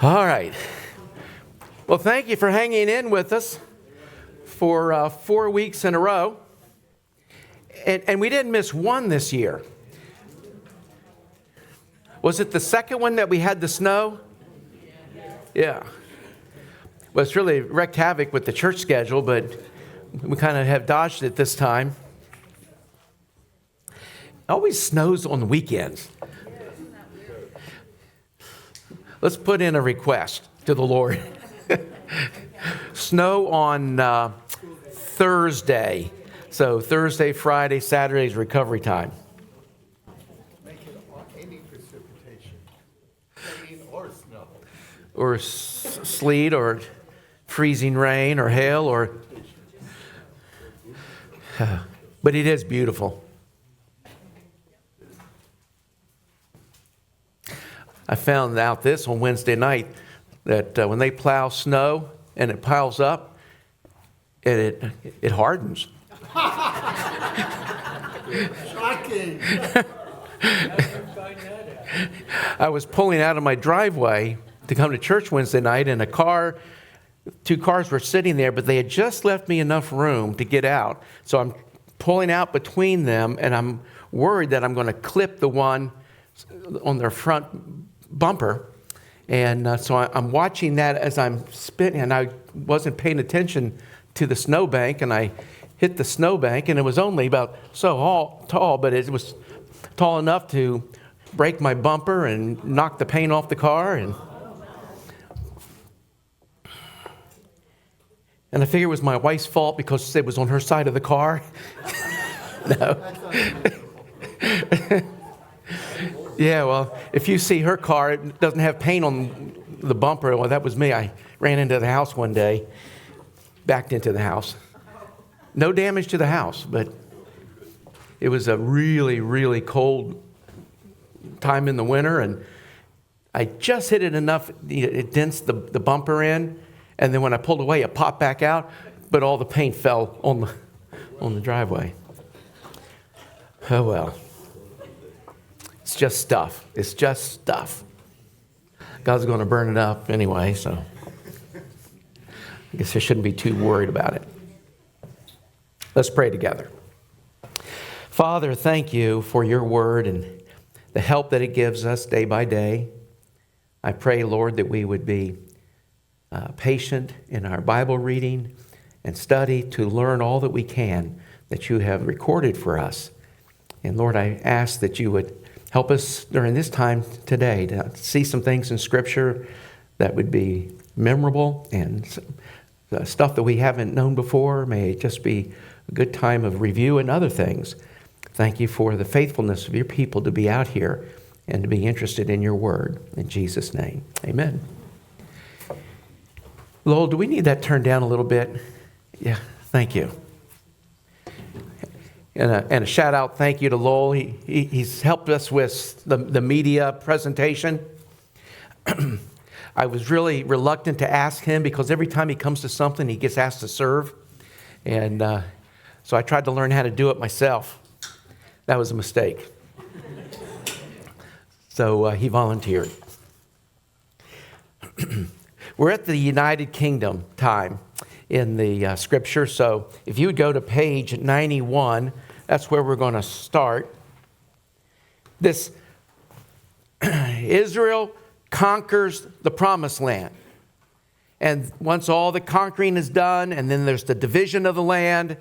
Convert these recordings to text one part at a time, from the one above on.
All right. Well, thank you for hanging in with us for 4 weeks in a row. And we didn't miss one this year. Was it the second one that we had the snow? Yeah. Well, it's really wreaked havoc with the church schedule, but we kind of have dodged it this time. It always snows on the weekends. Let's put in a request to the Lord. Snow on Thursday. So Thursday, Friday, Saturday is recovery time. Make it any precipitation. Rain or snow. Or sleet or freezing rain or hail or... But it is beautiful. I found out this on Wednesday night that when they plow snow and it piles up, it hardens. Shocking. I was pulling out of my driveway to come to church Wednesday night, and two cars were sitting there, but they had just left me enough room to get out. So I'm pulling out between them, and I'm worried that I'm going to clip the one on their front bumper. And so I'm watching that as I'm spinning, and I wasn't paying attention to the snowbank, and I hit the snowbank, and it was only about so tall, but it was tall enough to break my bumper and knock the paint off the car. And I figure it was my wife's fault because it was on her side of the car. No. Yeah, well, if you see her car, it doesn't have paint on the bumper. Well, that was me. I ran into the house one day, backed into the house. No damage to the house, but it was a really, really cold time in the winter, and I just hit it enough, it dents the bumper in, and then when I pulled away, it popped back out, but all the paint fell on the driveway. Oh, well. It's just stuff. It's just stuff. God's going to burn it up anyway, so I guess I shouldn't be too worried about it. Let's pray together. Father, thank you for your word and the help that it gives us day by day. I pray, Lord, that we would be patient in our Bible reading and study to learn all that we can that you have recorded for us. And Lord, I ask that you would help us during this time today to see some things in Scripture that would be memorable and stuff that we haven't known before. May it just be a good time of review and other things. Thank you for the faithfulness of your people to be out here and to be interested in your word. In Jesus' name, amen. Lowell, do we need that turned down a little bit? Yeah, thank you. And a shout out, thank you to Lowell. He's helped us with the media presentation. I was really reluctant to ask him because every time he comes to something, he gets asked to serve. And so I tried to learn how to do it myself. That was a mistake. So he volunteered. We're at the United Kingdom time in the Scripture. So if you would go to page 91, that's where we're going to start. This Israel conquers the promised land. And once all the conquering is done, and then there's the division of the land,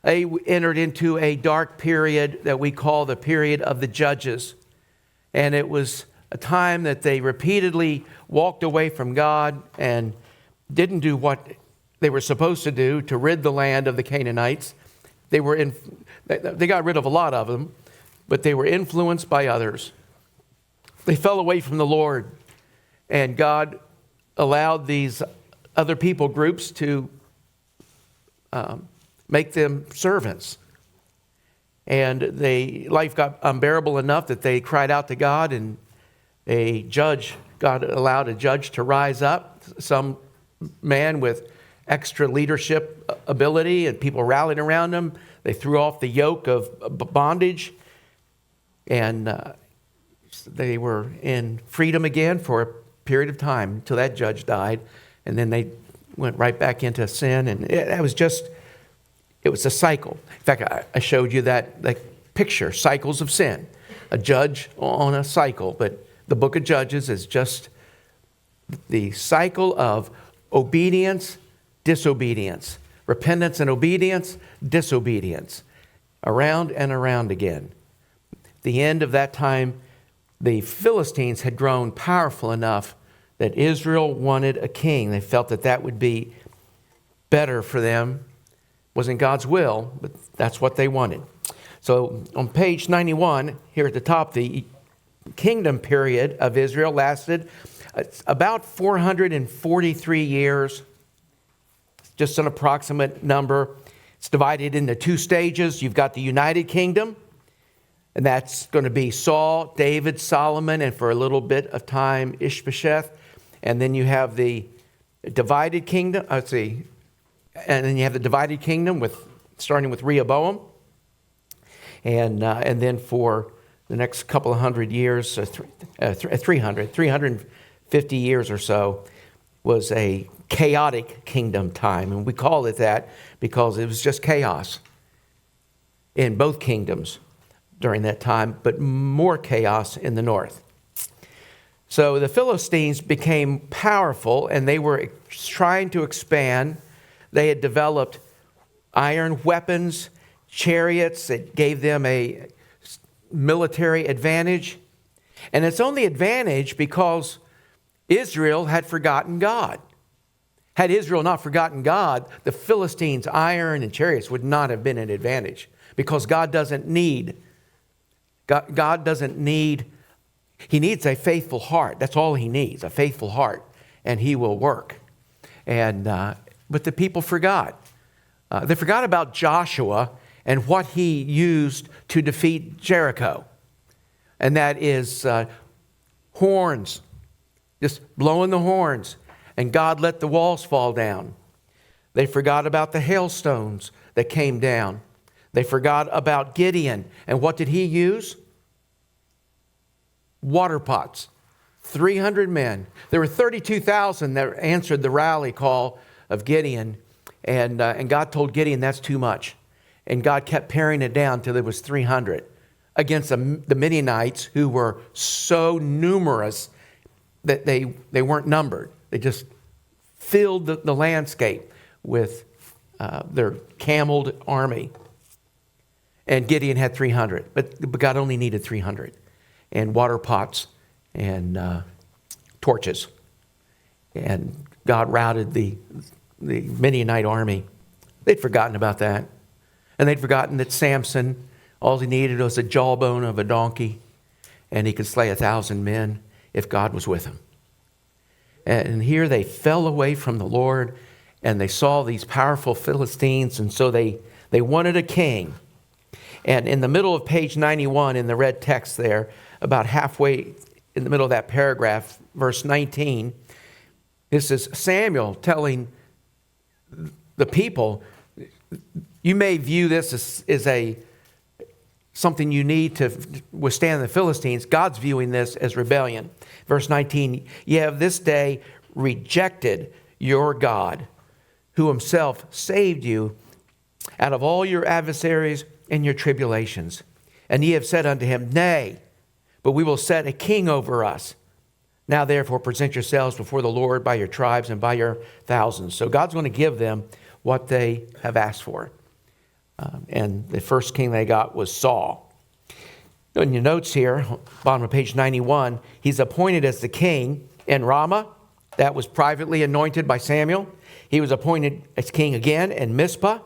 they entered into a dark period that we call the period of the judges. And it was a time that they repeatedly walked away from God and didn't do what they were supposed to do to rid the land of the Canaanites. They got rid of a lot of them, but they were influenced by others. They fell away from the Lord, and God allowed these other people groups to make them servants. And life got unbearable enough that they cried out to God, and God allowed a judge to rise up, some man with extra leadership ability, and people rallied around him. They threw off the yoke of bondage, and they were in freedom again for a period of time until that judge died. And then they went right back into sin. And it was a cycle. In fact, I showed you that picture, cycles of sin. A judge on a cycle. But the book of Judges is just the cycle of obedience, disobedience. Repentance and obedience, disobedience. Around and around again. At the end of that time, the Philistines had grown powerful enough that Israel wanted a king. They felt that that would be better for them. It wasn't God's will, but that's what they wanted. So on page 91, here at the top, the kingdom period of Israel lasted about 443 years. Just an approximate number. It's divided into two stages. You've got the United Kingdom, and that's going to be Saul, David, Solomon, and for a little bit of time, Ishbosheth. And then you have the divided kingdom. And then you have the divided kingdom starting with Rehoboam. And then for the next couple of hundred years, 350 years or so, was a chaotic kingdom time. And we call it that because it was just chaos in both kingdoms during that time, but more chaos in the north. So the Philistines became powerful, and they were trying to expand. They had developed iron weapons, chariots that gave them a military advantage. And it's only advantage because Israel had forgotten God. Had Israel not forgotten God, the Philistines' iron and chariots would not have been an advantage, because God doesn't need, he needs a faithful heart. That's all he needs, a faithful heart, and he will work. But the people forgot. They forgot about Joshua and what he used to defeat Jericho. And that is horns, just blowing the horns. And God let the walls fall down. They forgot about the hailstones that came down. They forgot about Gideon. And what did he use? Water pots. 300 men. There were 32,000 that answered the rally call of Gideon. And God told Gideon, that's too much. And God kept paring it down till there was 300 against the Midianites, who were so numerous that they weren't numbered. They just filled the landscape with their cameled army. And Gideon had 300, but God only needed 300. And water pots and torches. And God routed the Midianite army. They'd forgotten about that. And they'd forgotten that Samson, all he needed was a jawbone of a donkey, and he could slay 1,000 men if God was with him. And here they fell away from the Lord, and they saw these powerful Philistines, and so they wanted a king. And in the middle of page 91, in the red text there, about halfway in the middle of that paragraph, verse 19, this is Samuel telling the people, you may view this as something you need to withstand the Philistines. God's viewing this as rebellion. Verse 19, ye have this day rejected your God, who himself saved you out of all your adversaries and your tribulations. And ye have said unto him, nay, but we will set a king over us. Now therefore present yourselves before the Lord by your tribes and by your thousands. So God's going to give them what they have asked for. And the first king they got was Saul. In your notes here, bottom of page 91, he's appointed as the king in Ramah. That was privately anointed by Samuel. He was appointed as king again in Mizpah,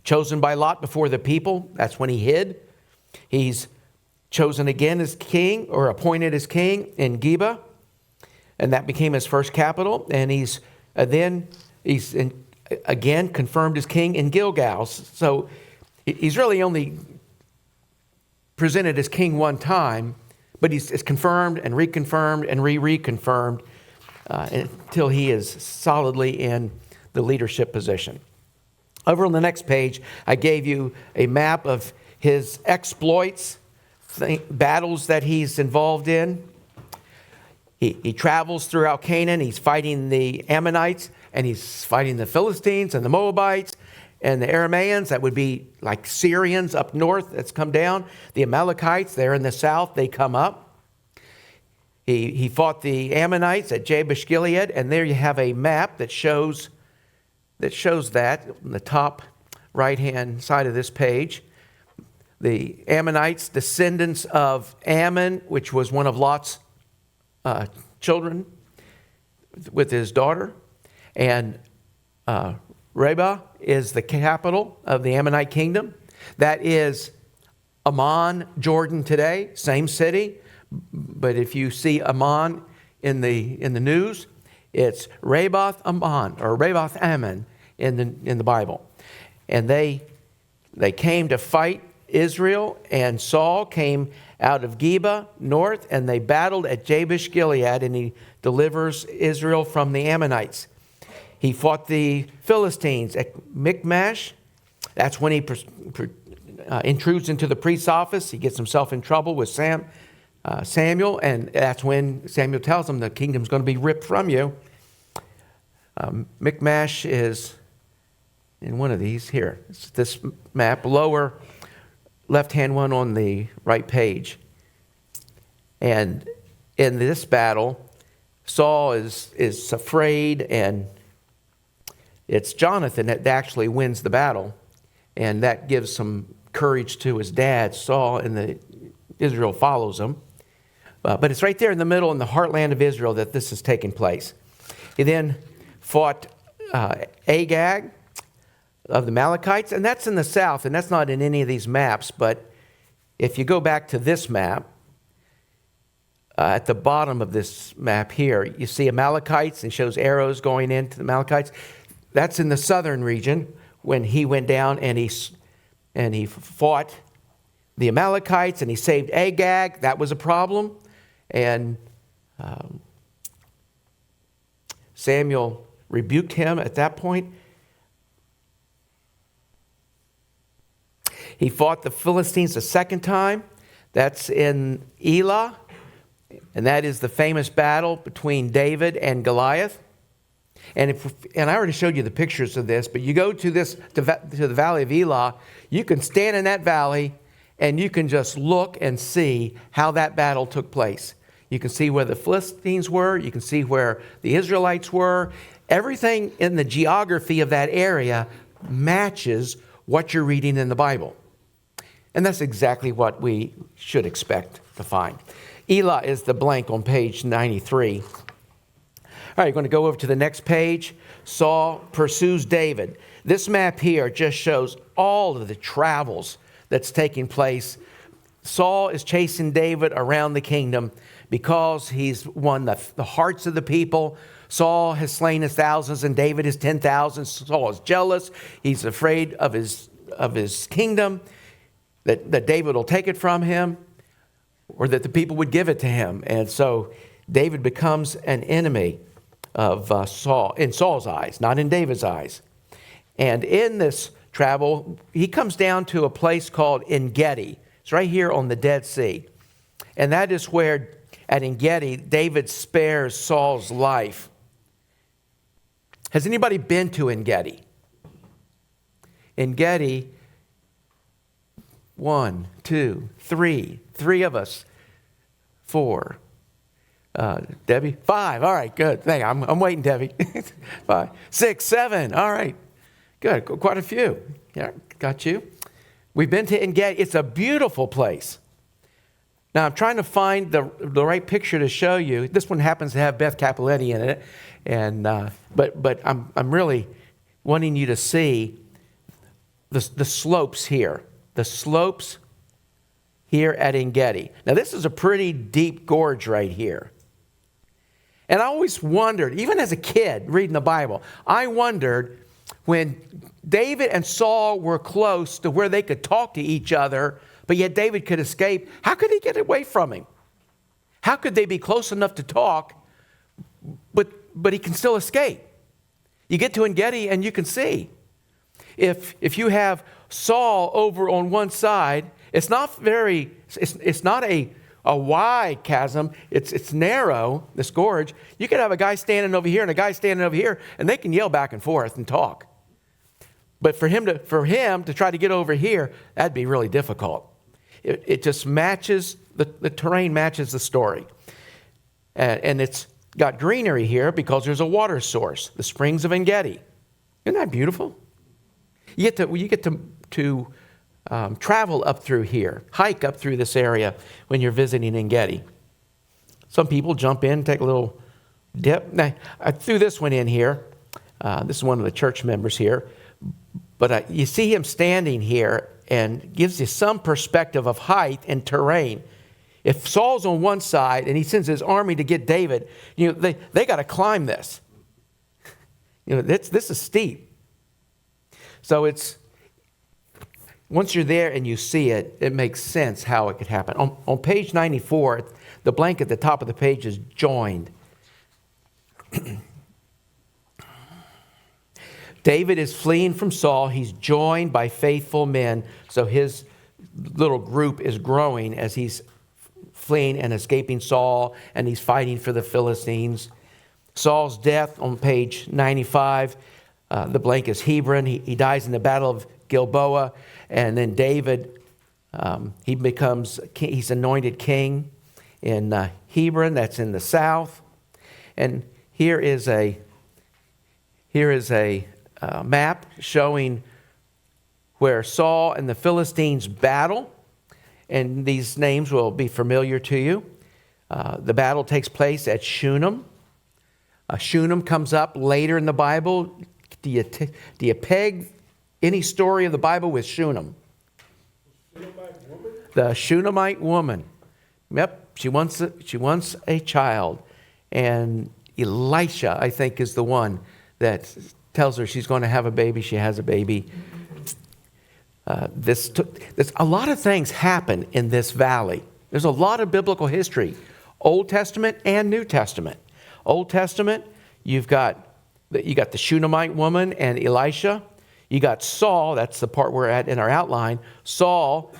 chosen by Lot before the people. That's when he hid. He's chosen again as king, or appointed as king in Geba, and that became his first capital. And he's again confirmed as king in Gilgal. So he's really only presented as king one time, but he's confirmed and reconfirmed and reconfirmed until he is solidly in the leadership position. Over on the next page, I gave you a map of his exploits, battles that he's involved in. He travels throughout Canaan. He's fighting the Ammonites, and he's fighting the Philistines and the Moabites and the Arameans. That would be like Syrians up north that's come down. The Amalekites, they're in the south, they come up. He fought the Ammonites at Jabesh Gilead, and there you have a map that shows that on the top right-hand side of this page. The Ammonites, descendants of Ammon, which was one of Lot's children with his daughter. And Rabbah is the capital of the Ammonite kingdom. That is Amman, Jordan today, same city. But if you see Amman in the news, it's Rabbath Ammon or Rabbath Ammon in the Bible. And they came to fight Israel, and Saul came out of Geba north, and they battled at Jabesh Gilead, and he delivers Israel from the Ammonites. He fought the Philistines at Michmash. That's when he intrudes into the priest's office. He gets himself in trouble with Samuel, and that's when Samuel tells him the kingdom's going to be ripped from you. Michmash is in one of these here. It's this map, lower left-hand one on the right page. And in this battle, Saul is afraid, and it's Jonathan that actually wins the battle. And that gives some courage to his dad, Saul, and Israel follows him. But it's right there in the middle, in the heartland of Israel, that this is taking place. He then fought Agag of the Amalekites, and that's in the south, and that's not in any of these maps. But if you go back to this map, at the bottom of this map here, you see Amalekites, and shows arrows going into the Amalekites. That's in the southern region when he went down and he fought the Amalekites, and he saved Agag. That was a problem. And Samuel rebuked him at that point. He fought the Philistines a second time. That's in Elah. And that is the famous battle between David and Goliath. And I already showed you the pictures of this, but you go to the valley of Elah, you can stand in that valley and you can just look and see how that battle took place. You can see where the Philistines were. You can see where the Israelites were. Everything in the geography of that area matches what you're reading in the Bible. And that's exactly what we should expect to find. Elah is the blank on page 93. All right, you're going to go over to the next page. Saul pursues David. This map here just shows all of the travels that's taking place. Saul is chasing David around the kingdom because he's won the hearts of the people. Saul has slain his thousands and David his 10,000. Saul is jealous. He's afraid of his kingdom, that David will take it from him, or that the people would give it to him. And so David becomes an enemy of Saul, in Saul's eyes, not in David's eyes. And in this travel, he comes down to a place called En-Gedi. It's right here on the Dead Sea. And that is where, at En-Gedi, David spares Saul's life. Has anybody been to En-Gedi? En-Gedi, 1, 2, 3. 3 of us. 4. Debbie? 5. All right, good. Thank you. I'm waiting, Debbie. 5. 6, 7. All right. Good. Quite a few. Yeah, got you. We've been to En-Gedi. It's a beautiful place. Now, I'm trying to find the right picture to show you. This one happens to have Beth Capoletti in it. And but I'm really wanting you to see the slopes here. The slopes here at En-Gedi. Now, this is a pretty deep gorge right here. And I always wondered, even as a kid reading the Bible, I wondered when David and Saul were close to where they could talk to each other, but yet David could escape, how could he get away from him? How could they be close enough to talk, but he can still escape? You get to En-Gedi and you can see. If you have Saul over on one side, it's not a a wide chasm. It's narrow, this gorge. You could have a guy standing over here and a guy standing over here, and they can yell back and forth and talk. But for him to try to get over here, that'd be really difficult. It just matches, the terrain matches the story. And it's got greenery here because there's a water source, the springs of Engedi. Isn't that beautiful? You get to travel up through here, hike up through this area when you're visiting Engedi. Some people jump in, take a little dip. Now, I threw this one in here. This is one of the church members here. But you see him standing here and gives you some perspective of height and terrain. If Saul's on one side and he sends his army to get David, they got to climb this. This is steep. So once you're there and you see it, it makes sense how it could happen. On page 94, the blank at the top of the page is joined. David is fleeing from Saul. He's joined by faithful men. So his little group is growing as he's fleeing and escaping Saul, and he's fighting for the Philistines. Saul's death on page 95, the blank is Hebron. He dies in the battle of Gilboa. And then David, he's anointed king in Hebron. That's in the south. And here is a map showing where Saul and the Philistines battle. And these names will be familiar to you. The battle takes place at Shunem. Shunem comes up later in the Bible. Do you peg any story of the Bible with Shunem? The Shunammite woman. Yep, she wants a child. And Elisha, I think, is the one that tells her she's going to have a baby. She has a baby. A lot of things happen in this valley. There's a lot of biblical history, Old Testament and New Testament. Old Testament, you got the Shunammite woman and Elisha. You got Saul. That's the part we're at in our outline. Saul,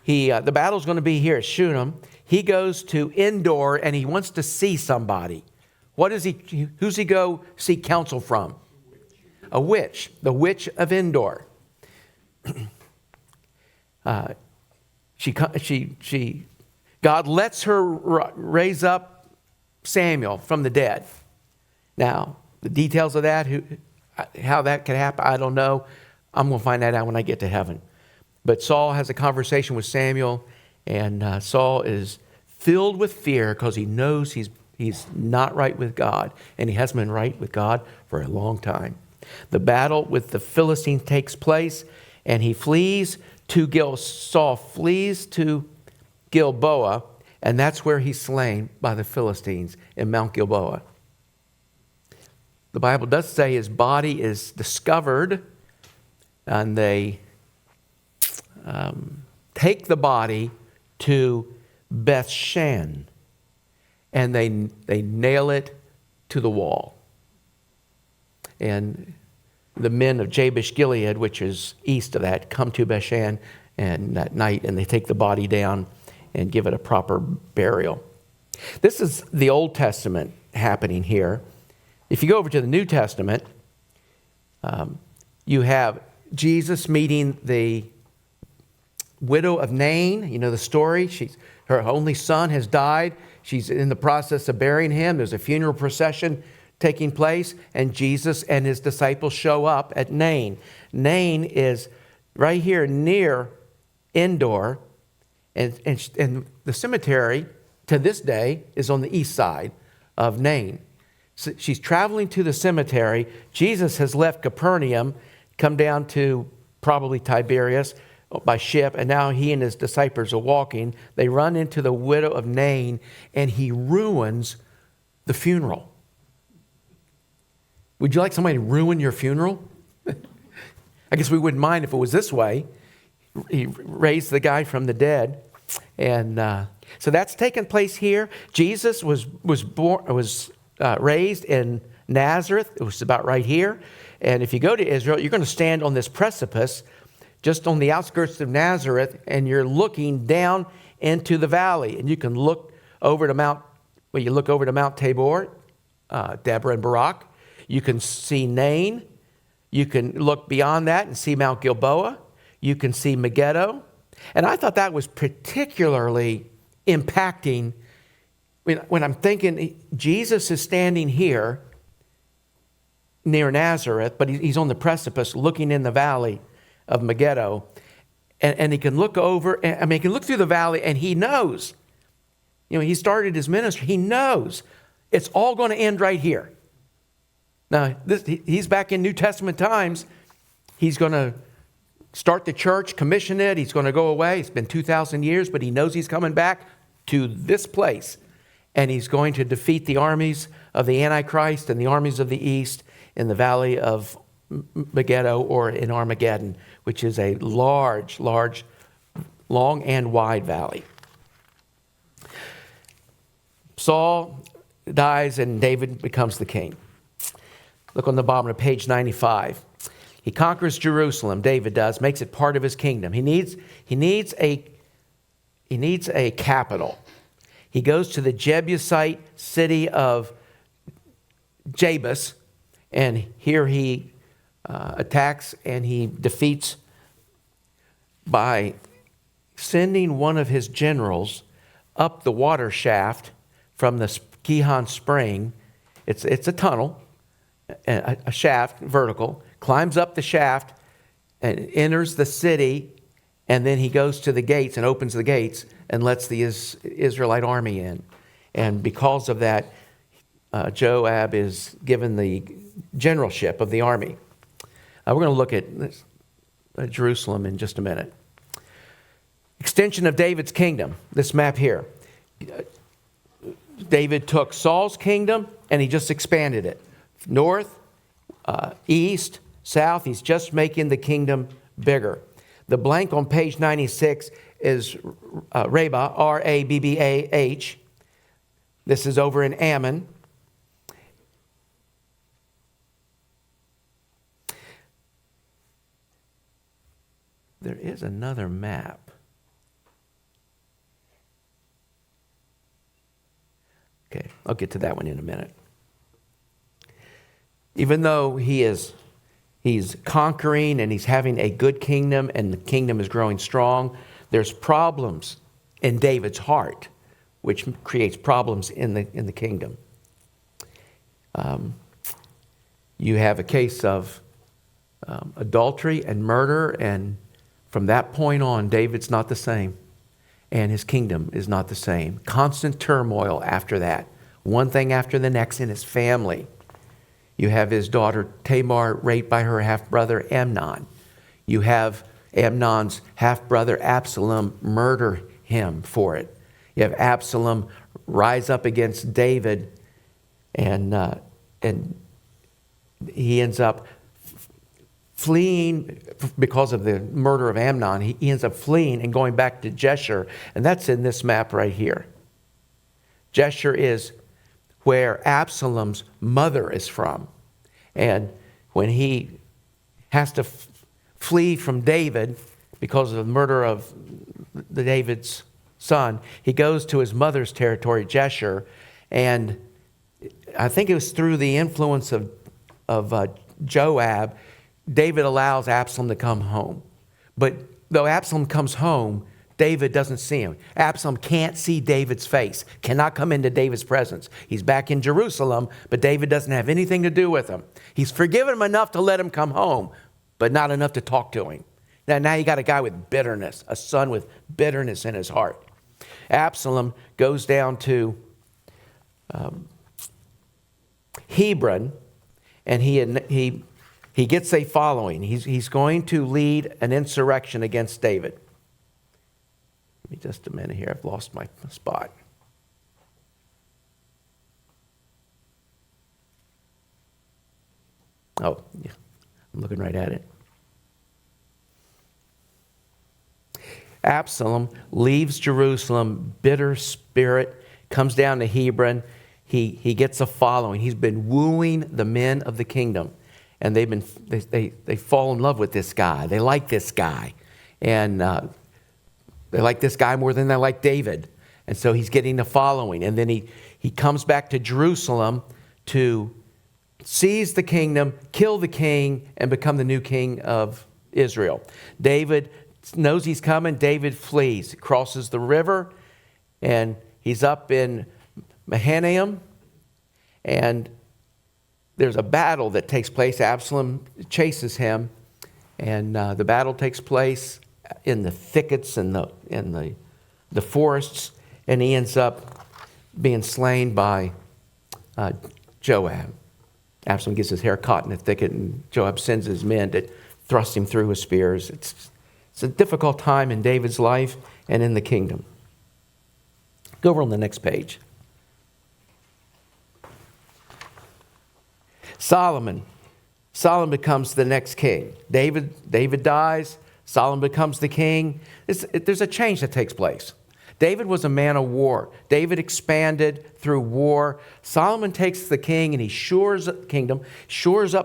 the battle's going to be here at Shunem. He goes to Endor and he wants to see somebody. Who's he go seek counsel from? A witch, the witch of Endor. God lets her raise up Samuel from the dead. Now, the details of that, how that could happen, I don't know. I'm going to find that out when I get to heaven. But Saul has a conversation with Samuel, and Saul is filled with fear because he knows he's not right with God, and he hasn't been right with God for a long time. The battle with the Philistines takes place, and Saul flees to Gilboa, and that's where he's slain by the Philistines in Mount Gilboa. The Bible does say his body is discovered, and they take the body to Bethshan, and they nail it to the wall. And the men of Jabesh Gilead, which is east of that, come to Bethshan and that night, and they take the body down and give it a proper burial. This is the Old Testament happening here. If you go over to the New Testament, you have Jesus meeting the widow of Nain. You know the story. Her only son has died. She's in the process of burying him. There's a funeral procession taking place, and Jesus and his disciples show up at Nain. Nain is right here near Endor, and the cemetery to this day is on the east side of Nain. So she's traveling to the cemetery. Jesus has left Capernaum, come down to probably Tiberias by ship, and now he and his disciples are walking. They run into the widow of Nain, and he ruins the funeral. Would you like somebody to ruin your funeral? I guess we wouldn't mind if it was this way. He raised the guy from the dead. And so that's taken place here. Jesus was raised in Nazareth. It was about right here. And if you go to Israel, you're going to stand on this precipice just on the outskirts of Nazareth, and you're looking down into the valley. And you can look over to Mount Tabor, Deborah and Barak. You can see Nain. You can look beyond that and see Mount Gilboa. You can see Megiddo. And I thought that was particularly impacting when I'm thinking Jesus is standing here near Nazareth, but he's on the precipice looking in the valley of Megiddo. And he can look over, he can look through the valley, and he knows. He started his ministry. He knows it's all going to end right here. Now, he's back in New Testament times. He's going to start the church, commission it. He's going to go away. It's been 2,000 years, but he knows he's coming back to this place. And he's going to defeat the armies of the Antichrist and the armies of the East in the valley of Megiddo, or in Armageddon, which is a large, long and wide valley. Saul dies and David becomes the king. Look on the bottom of page 95. He conquers Jerusalem, David does, makes it part of his kingdom. He needs a capital. He goes to the Jebusite city of Jebus, and here he attacks and he defeats by sending one of his generals up the water shaft from the Gihon spring. It's a tunnel, a shaft, vertical, climbs up the shaft and enters the city, and then he goes to the gates and opens the gates and lets the Israelite army in. And because of that, Joab is given the generalship of the army. We're going to look at Jerusalem in just a minute. Extension of David's kingdom, this map here. David took Saul's kingdom and he just expanded it. North, east, south, he's just making the kingdom bigger. The blank on page 96 is Rabbah, R-A-B-B-A-H. This is over in Ammon. There is another map. Okay, I'll get to that one in a minute. Even though he's conquering and he's having a good kingdom and the kingdom is growing strong, there's problems in David's heart, which creates problems in the kingdom. You have a case of adultery and murder, and from that point on, David's not the same, and his kingdom is not the same. Constant turmoil after that, one thing after the next in his family. You have his daughter Tamar raped by her half-brother Amnon. You have Amnon's half-brother Absalom murder him for it. You have Absalom rise up against David, and he ends up fleeing because of the murder of Amnon. He ends up fleeing and going back to Jeshurun, and that's in this map right here. Jeshurun is where Absalom's mother is from. And when he has to flee from David because of the murder of David's son, he goes to his mother's territory, Jeshurun, and I think it was through the influence of Joab, David allows Absalom to come home. But though Absalom comes home, David doesn't see him. Absalom can't see David's face, cannot come into David's presence. He's back in Jerusalem, but David doesn't have anything to do with him. He's forgiven him enough to let him come home, but not enough to talk to him. Now you got a guy with bitterness, a son with bitterness in his heart. Absalom goes down to Hebron, and he gets a following. He's going to lead an insurrection against David. Give me just a minute here. I've lost my spot. Oh, yeah. I'm looking right at it. Absalom leaves Jerusalem, bitter spirit, comes down to Hebron. He gets a following. He's been wooing the men of the kingdom. And they fall in love with this guy. They like this guy. And They like this guy more than they like David. And so he's getting a following. And then he comes back to Jerusalem to seize the kingdom, kill the king, and become the new king of Israel. David knows he's coming. David flees, crosses the river, and he's up in Mahanaim. And there's a battle that takes place. Absalom chases him, and the battle takes place in the thickets and the forests, and he ends up being slain by Joab. Absalom gets his hair caught in a thicket, and Joab sends his men to thrust him through with spears. It's a difficult time in David's life and in the kingdom. Go over on the next page. Solomon becomes the next king. David dies. Solomon becomes the king. There's a change that takes place. David was a man of war. David expanded through war. Solomon takes the king and he shores up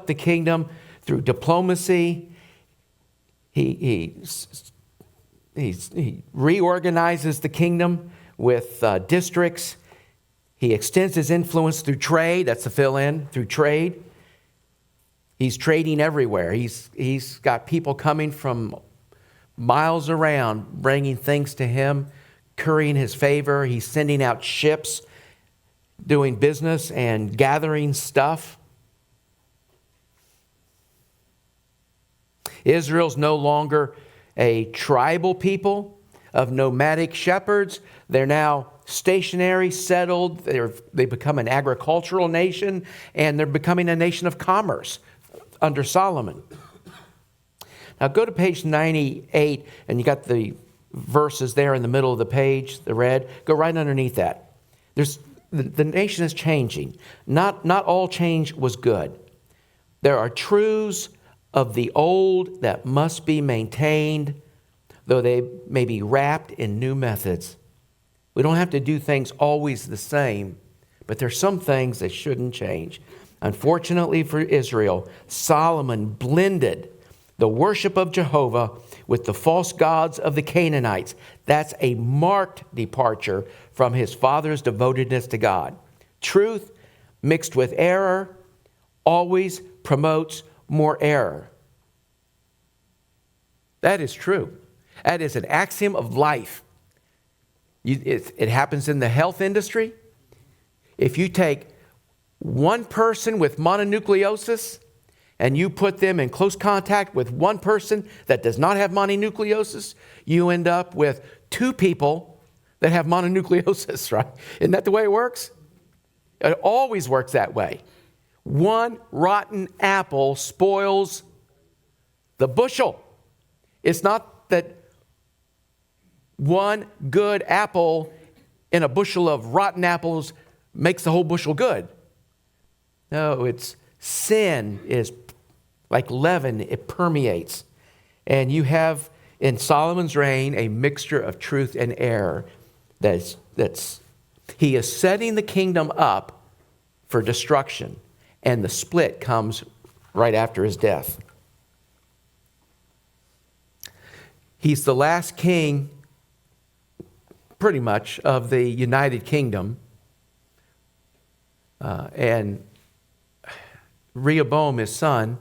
the kingdom through diplomacy. He reorganizes the kingdom with districts. He extends his influence through trade. That's the fill-in, through trade. He's trading everywhere. He's got people coming from miles around, bringing things to him, currying his favor. He's sending out ships, doing business and gathering stuff. Israel's no longer a tribal people of nomadic shepherds. They're now stationary, settled. They become an agricultural nation, and they're becoming a nation of commerce under Solomon. Now go to page 98, and you got the verses there in the middle of the page, the red. Go right underneath that. The nation is changing. Not all change was good. There are truths of the old that must be maintained, though they may be wrapped in new methods. We don't have to do things always the same, but there's some things that shouldn't change. Unfortunately for Israel, Solomon blended the worship of Jehovah with the false gods of the Canaanites. That's a marked departure from his father's devotedness to God. Truth mixed with error always promotes more error. That is true. That is an axiom of life. It happens in the health industry. If you take one person with mononucleosis and you put them in close contact with one person that does not have mononucleosis, you end up with two people that have mononucleosis, right? Isn't that the way it works? It always works that way. One rotten apple spoils the bushel. It's not that one good apple in a bushel of rotten apples makes the whole bushel good. No, it's sin is like leaven, it permeates. And you have in Solomon's reign a mixture of truth and error. He is setting the kingdom up for destruction, and the split comes right after his death. He's the last king, pretty much, of the United Kingdom. And Rehoboam, his son,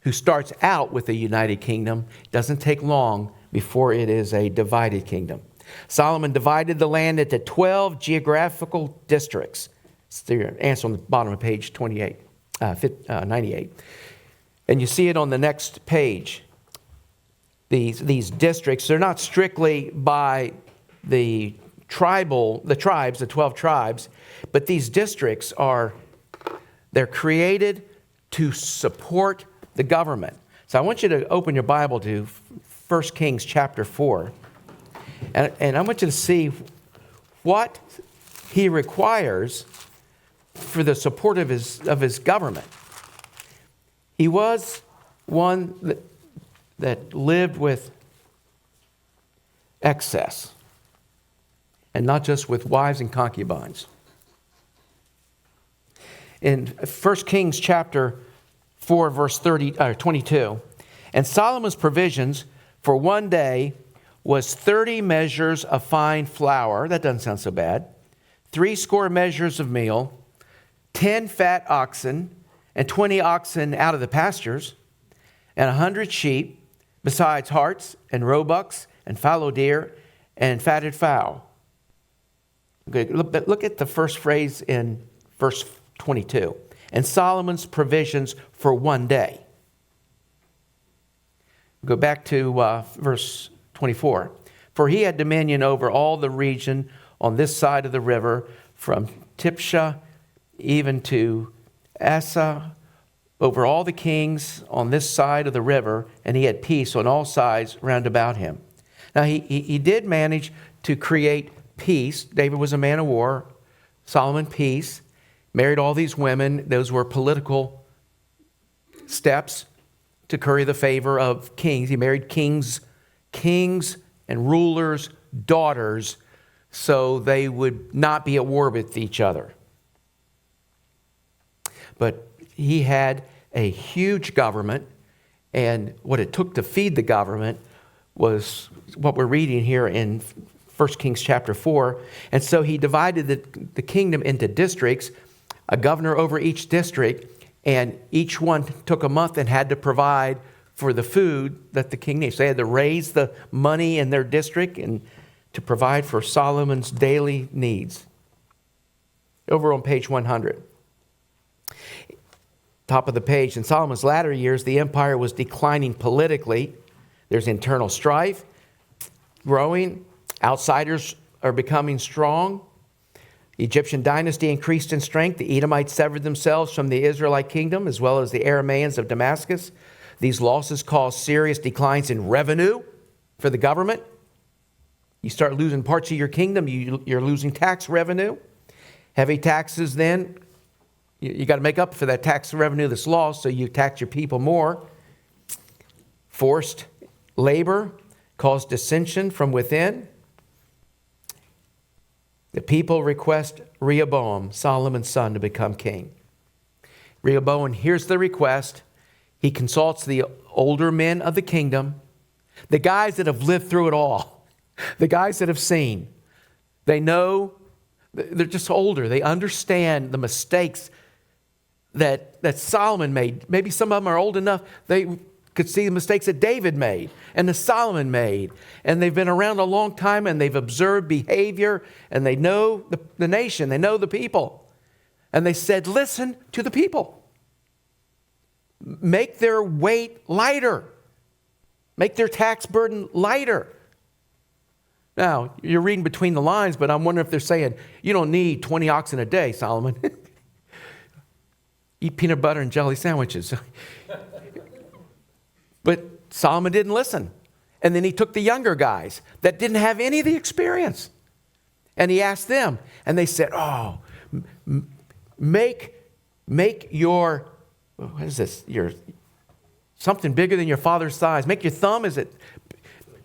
who starts out with a united kingdom, doesn't take long before it is a divided kingdom. Solomon divided the land into 12 geographical districts. It's the answer on the bottom of page 98. And you see it on the next page. These districts, they're not strictly by the tribes, the 12 tribes, but these districts they're created to support the government. So I want you to open your Bible to 1 Kings chapter 4. And I want you to see what he requires for the support of his government. He was one that lived with excess, and not just with wives and concubines. In 1 Kings chapter 4, verse 22, and Solomon's provisions for one day was 30 measures of fine flour. That doesn't sound so bad. 60 measures of meal, 10 fat oxen, and 20 oxen out of the pastures, and 100 sheep, besides harts and roebucks and fallow deer and fatted fowl. Okay, look at the first phrase in verse 22. And Solomon's provisions for one day. Go back to verse 24. For he had dominion over all the region on this side of the river, from Tipsha even to Asa, over all the kings on this side of the river, and he had peace on all sides round about him. Now, he did manage to create peace. David was a man of war. Solomon, peace. Married all these women. Those were political steps to curry the favor of kings. He married kings and rulers' daughters so they would not be at war with each other. But he had a huge government, and what it took to feed the government was what we're reading here in 1 Kings chapter 4. And so he divided the kingdom into districts, a governor over each district, and each one took a month and had to provide for the food that the king needs. So they had to raise the money in their district and to provide for Solomon's daily needs. Over on page 100. Top of the page, in Solomon's latter years, the empire was declining politically. There's internal strife growing. Outsiders are becoming strong. The Egyptian dynasty increased in strength. The Edomites severed themselves from the Israelite kingdom, as well as the Arameans of Damascus. These losses caused serious declines in revenue for the government. You start losing parts of your kingdom, you're losing tax revenue. Heavy taxes then, you got to make up for that tax revenue that's lost, so you tax your people more. Forced labor caused dissension from within. The people request Rehoboam, Solomon's son, to become king. Rehoboam hears the request. He consults the older men of the kingdom, the guys that have lived through it all, the guys that have seen. They know, they're just older. They understand the mistakes that Solomon made. Maybe some of them are old enough, they could see the mistakes that David made and that Solomon made. And they've been around a long time, and they've observed behavior, and they know the nation, they know the people. And they said, listen to the people. Make their weight lighter. Make their tax burden lighter. Now, you're reading between the lines, but I'm wondering if they're saying, you don't need 20 oxen a day, Solomon. Eat peanut butter and jelly sandwiches. But Solomon didn't listen. And then he took the younger guys that didn't have any of the experience. And he asked them. And they said, make your, what is this? Your something bigger than your father's thighs. Make your thumb, is it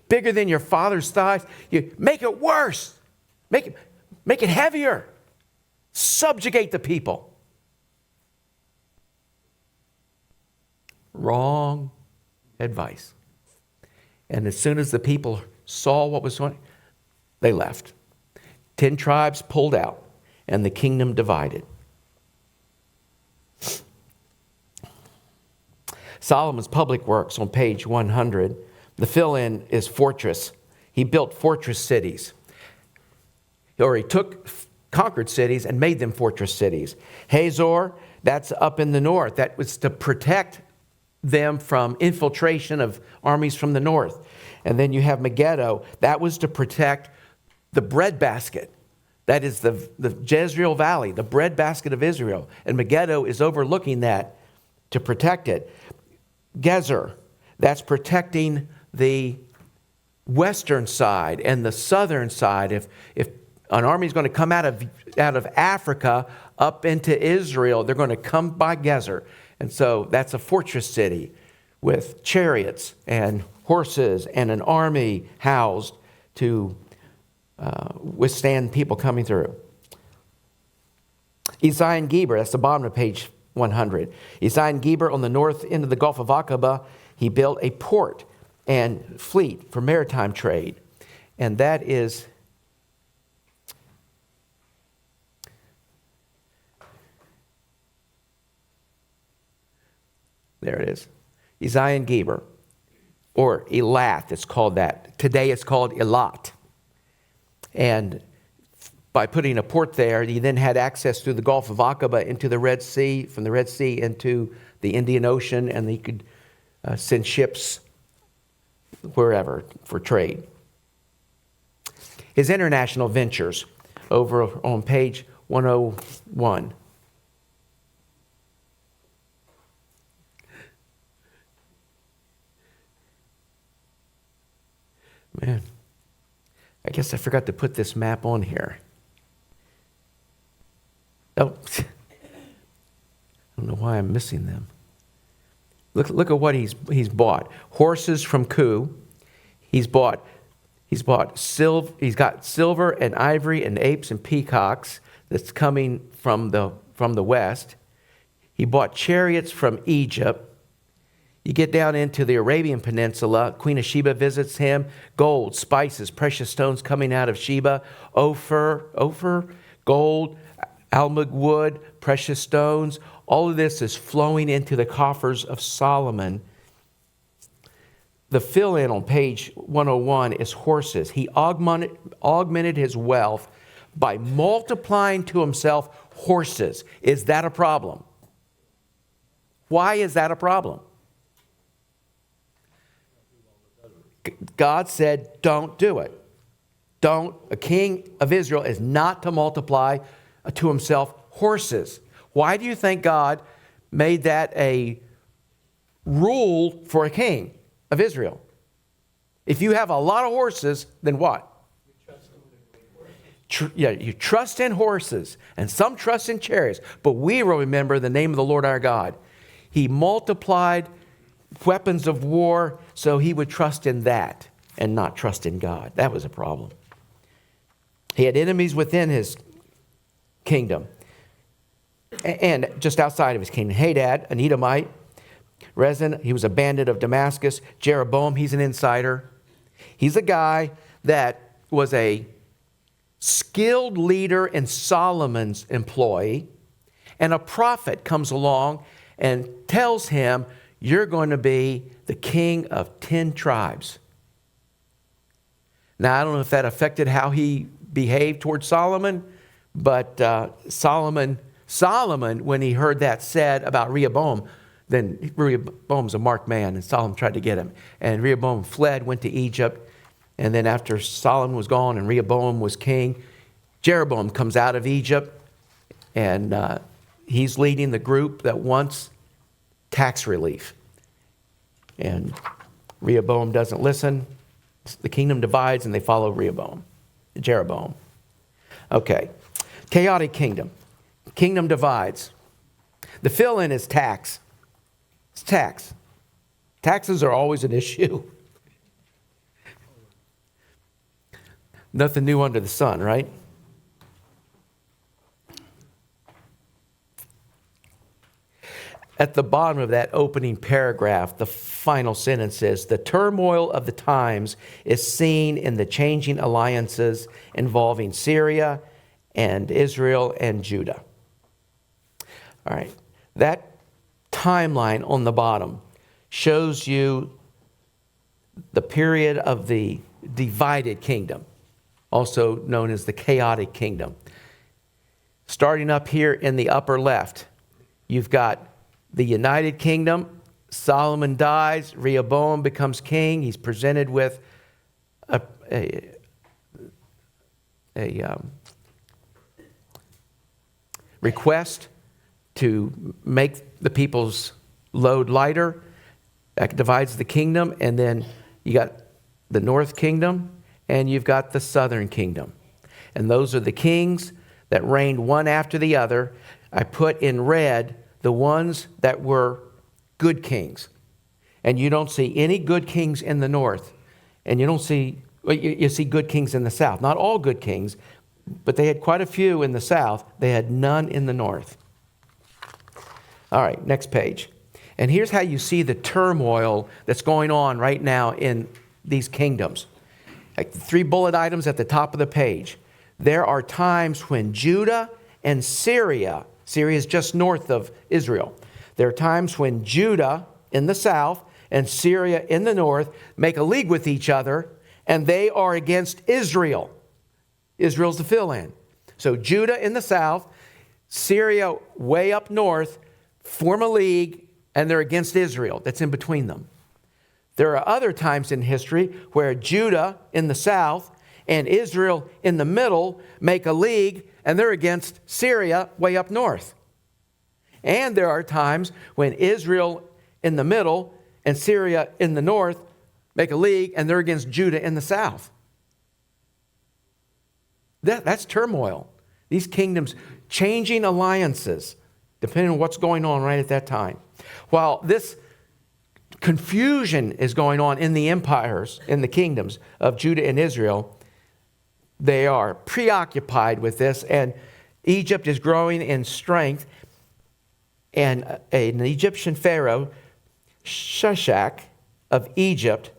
bigger than your father's thighs? You make it worse. Make it heavier. Subjugate the people. Wrong advice. And as soon as the people saw what was going on, they left. 10 tribes pulled out, and the kingdom divided. Solomon's public works on page 100, the fill-in is fortress. He built fortress cities. Or he took conquered cities and made them fortress cities. Hazor, that's up in the north. That was to protect them from infiltration of armies from the north. And then you have Megiddo. That was to protect the breadbasket. That is the Jezreel Valley, the breadbasket of Israel. And Megiddo is overlooking that to protect it. Gezer, that's protecting the western side and the southern side. If an army is going to come out of Africa up into Israel, they're going to come by Gezer. And so that's a fortress city with chariots and horses and an army housed to withstand people coming through. Ezion Geber, that's the bottom of page 100. Ezion Geber, on the north end of the Gulf of Aqaba, he built a port and fleet for maritime trade. And that is there it is. Ezion Geber, or Elath, it's called that. Today it's called Elat. And by putting a port there, he then had access through the Gulf of Aqaba into the Red Sea, from the Red Sea into the Indian Ocean, and he could send ships wherever for trade. His international ventures over on page 101. Man, I guess I forgot to put this map on here. Oh, I don't know why I'm missing them. Look at what he's bought. Horses from Ku. He's got silver and ivory and apes and peacocks that's coming from the west. He bought chariots from Egypt. You get down into the Arabian Peninsula, Queen of Sheba visits him. Gold, spices, precious stones coming out of Sheba. Ophir, gold, almug wood, precious stones. All of this is flowing into the coffers of Solomon. The fill-in on page 101 is horses. He augmented his wealth by multiplying to himself horses. Is that a problem? Why is that a problem? God said, don't do it. A king of Israel is not to multiply to himself horses. Why do you think God made that a rule for a king of Israel? If you have a lot of horses, then what? You trust in horses, and some trust in chariots, but we will remember the name of the Lord our God. He multiplied weapons of war, so he would trust in that and not trust in God. That was a problem. He had enemies within his kingdom and just outside of his kingdom. Hadad, an Edomite. Rezin, he was a bandit of Damascus. Jeroboam, he's an insider. He's a guy that was a skilled leader in Solomon's employ, and a prophet comes along and tells him, you're going to be the king of 10 tribes. Now, I don't know if that affected how he behaved towards Solomon, but Solomon, when he heard that said about Rehoboam, then Rehoboam's a marked man, and Solomon tried to get him. And Rehoboam fled, went to Egypt, and then after Solomon was gone and Rehoboam was king, Jeroboam comes out of Egypt, and he's leading the group that wants tax relief. And Rehoboam doesn't listen. The kingdom divides and they follow Jeroboam. Okay. Chaotic kingdom. Kingdom divides. The fill-in is tax. It's tax. Taxes are always an issue. Nothing new under the sun, right? At the bottom of that opening paragraph, the final sentence is, the turmoil of the times is seen in the changing alliances involving Syria and Israel and Judah. All right. That timeline on the bottom shows you the period of the divided kingdom, also known as the chaotic kingdom. Starting up here in the upper left, you've got the United Kingdom. Solomon dies. Rehoboam becomes king. He's presented with a request to make the people's load lighter. That divides the kingdom. And then you got the North Kingdom and you've got the Southern Kingdom. And those are the kings that reigned one after the other. I put in red the ones that were good kings. And you don't see any good kings in the north. And you see good kings in the south. Not all good kings, but they had quite a few in the south. They had none in the north. All right, next page. And here's how you see the turmoil that's going on right now in these kingdoms. like the 3 bullet items at the top of the page. There are times when Judah and Syria is just north of Israel. There are times when Judah in the south and Syria in the north make a league with each other, and they are against Israel. Israel's the fill-in. So Judah in the south, Syria way up north, form a league, and they're against Israel. That's in between them. There are other times in history where Judah in the south and Israel in the middle make a league, and they're against Syria way up north. And there are times when Israel in the middle and Syria in the north make a league, and they're against Judah in the south. That's turmoil. These kingdoms changing alliances depending on what's going on right at that time. While this confusion is going on in the empires, in the kingdoms of Judah and Israel, they are preoccupied with this, and Egypt is growing in strength. And an Egyptian pharaoh, Shishak of Egypt,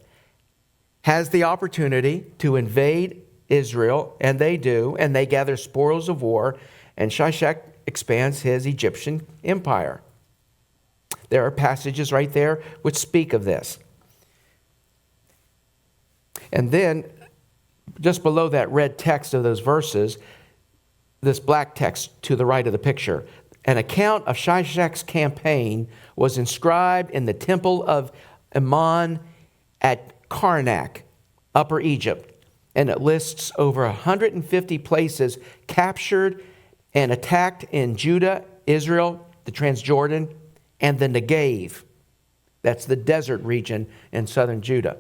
has the opportunity to invade Israel, and they do, and they gather spoils of war, and Shishak expands his Egyptian empire. There are passages right there which speak of this. And then, just below that red text of those verses, this black text to the right of the picture. An account of Shishak's campaign was inscribed in the temple of Ammon at Karnak, Upper Egypt. And it lists over 150 places captured and attacked in Judah, Israel, the Transjordan, and the Negev. That's the desert region in southern Judah.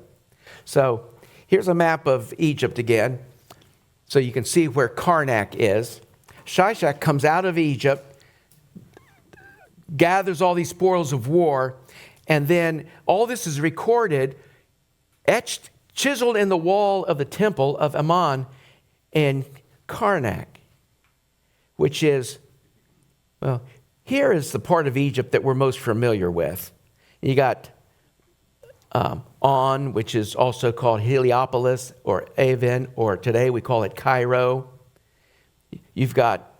So here's a map of Egypt again, so you can see where Karnak is. Shishak comes out of Egypt, gathers all these spoils of war, and then all this is recorded, etched, chiseled in the wall of the temple of Ammon in Karnak, which is, well, here is the part of Egypt that we're most familiar with. You got On, which is also called Heliopolis or Avon, or today we call it Cairo. You've got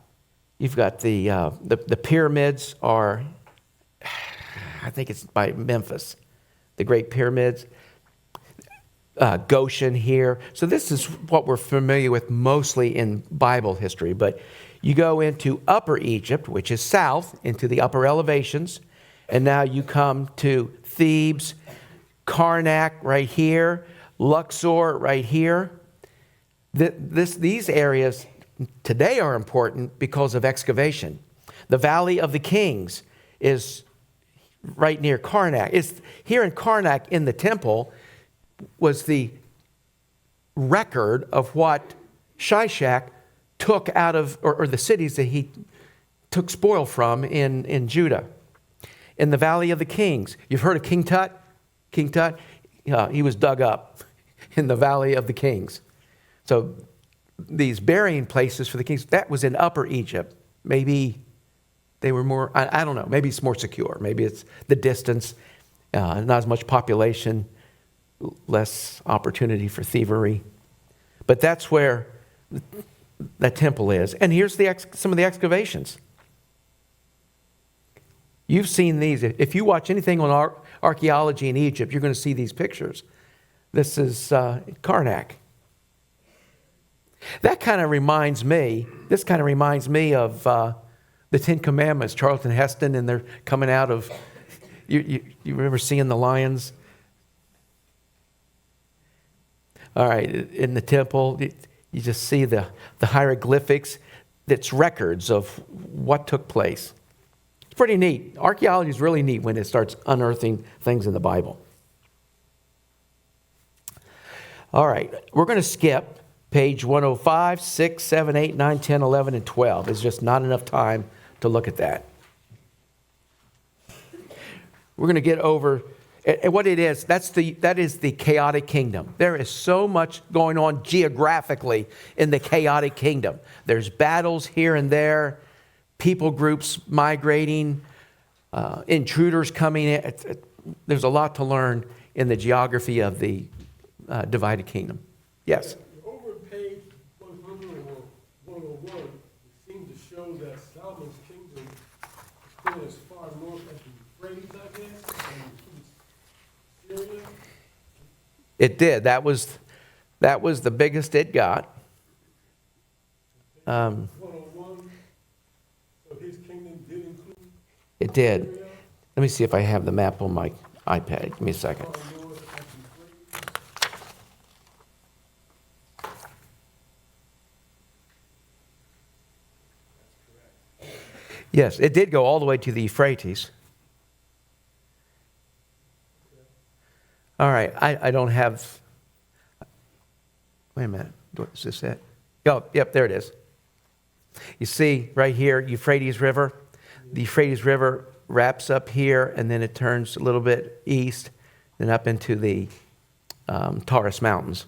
the pyramids are, I think it's by Memphis, the Great Pyramids. Goshen here. So this is what we're familiar with mostly in Bible history. But you go into Upper Egypt, which is south, into the upper elevations. And now you come to Thebes, Karnak right here, Luxor right here. These areas today are important because of excavation. The Valley of the Kings is right near Karnak. It's here in Karnak in the temple was the record of what Shishak took out of, or the cities that he took spoil from in Judah. In the Valley of the Kings, you've heard of King Tut? King Tut, he was dug up in the Valley of the Kings. So these burying places for the kings, that was in Upper Egypt. Maybe they were more, I don't know, maybe it's more secure. Maybe it's the distance, not as much population, less opportunity for thievery. But that's where that temple is. And here's some of the excavations. You've seen these. If you watch anything on archaeology in Egypt, you're going to see these pictures. This is Karnak. This kind of reminds me of the Ten Commandments, Charlton Heston, and they're coming out of, you remember seeing the lions? All right, in the temple, you just see the hieroglyphics. That's records of what took place. It's pretty neat. Archaeology is really neat when it starts unearthing things in the Bible. All right, we're going to skip page 105, 6, 7, 8, 9, 10, 11, and 12. There's just not enough time to look at that. We're going to get over. And what it is, that is the chaotic kingdom. There is so much going on geographically in the chaotic kingdom. There's battles here and there, people groups migrating, intruders coming in. There's a lot to learn in the geography of the divided kingdom. Yes. Over page 100 or 101, it seems to show that Solomon's kingdom extended as far north as the Euphrates, I guess, and Syria. It did. That was the biggest it got. 101, so his kingdom did include It did. Syria, Let me see if I have the map on my iPad. Give me a second. far north as the Euphrates. Yes, it did go all the way to the Euphrates. All right, I don't have. Wait a minute. Is this it? Oh, yep, there it is. You see right here, Euphrates River. The Euphrates River wraps up here, and then it turns a little bit east, then up into the Taurus Mountains.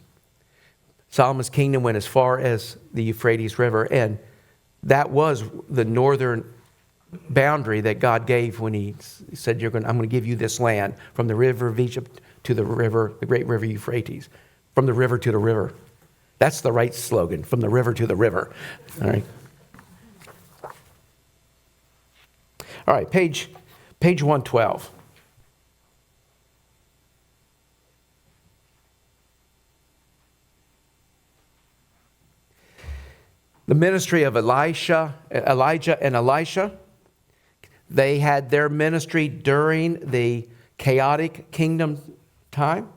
Solomon's kingdom went as far as the Euphrates River, and that was the northern boundary that God gave when He said, I'm going to give you this land from the river of Egypt to the river, the great river Euphrates, from the river to the river. That's the right slogan, from the river to the river. All right. All right, page 112. The ministry of Elijah and Elisha. They had their ministry during the chaotic kingdom time,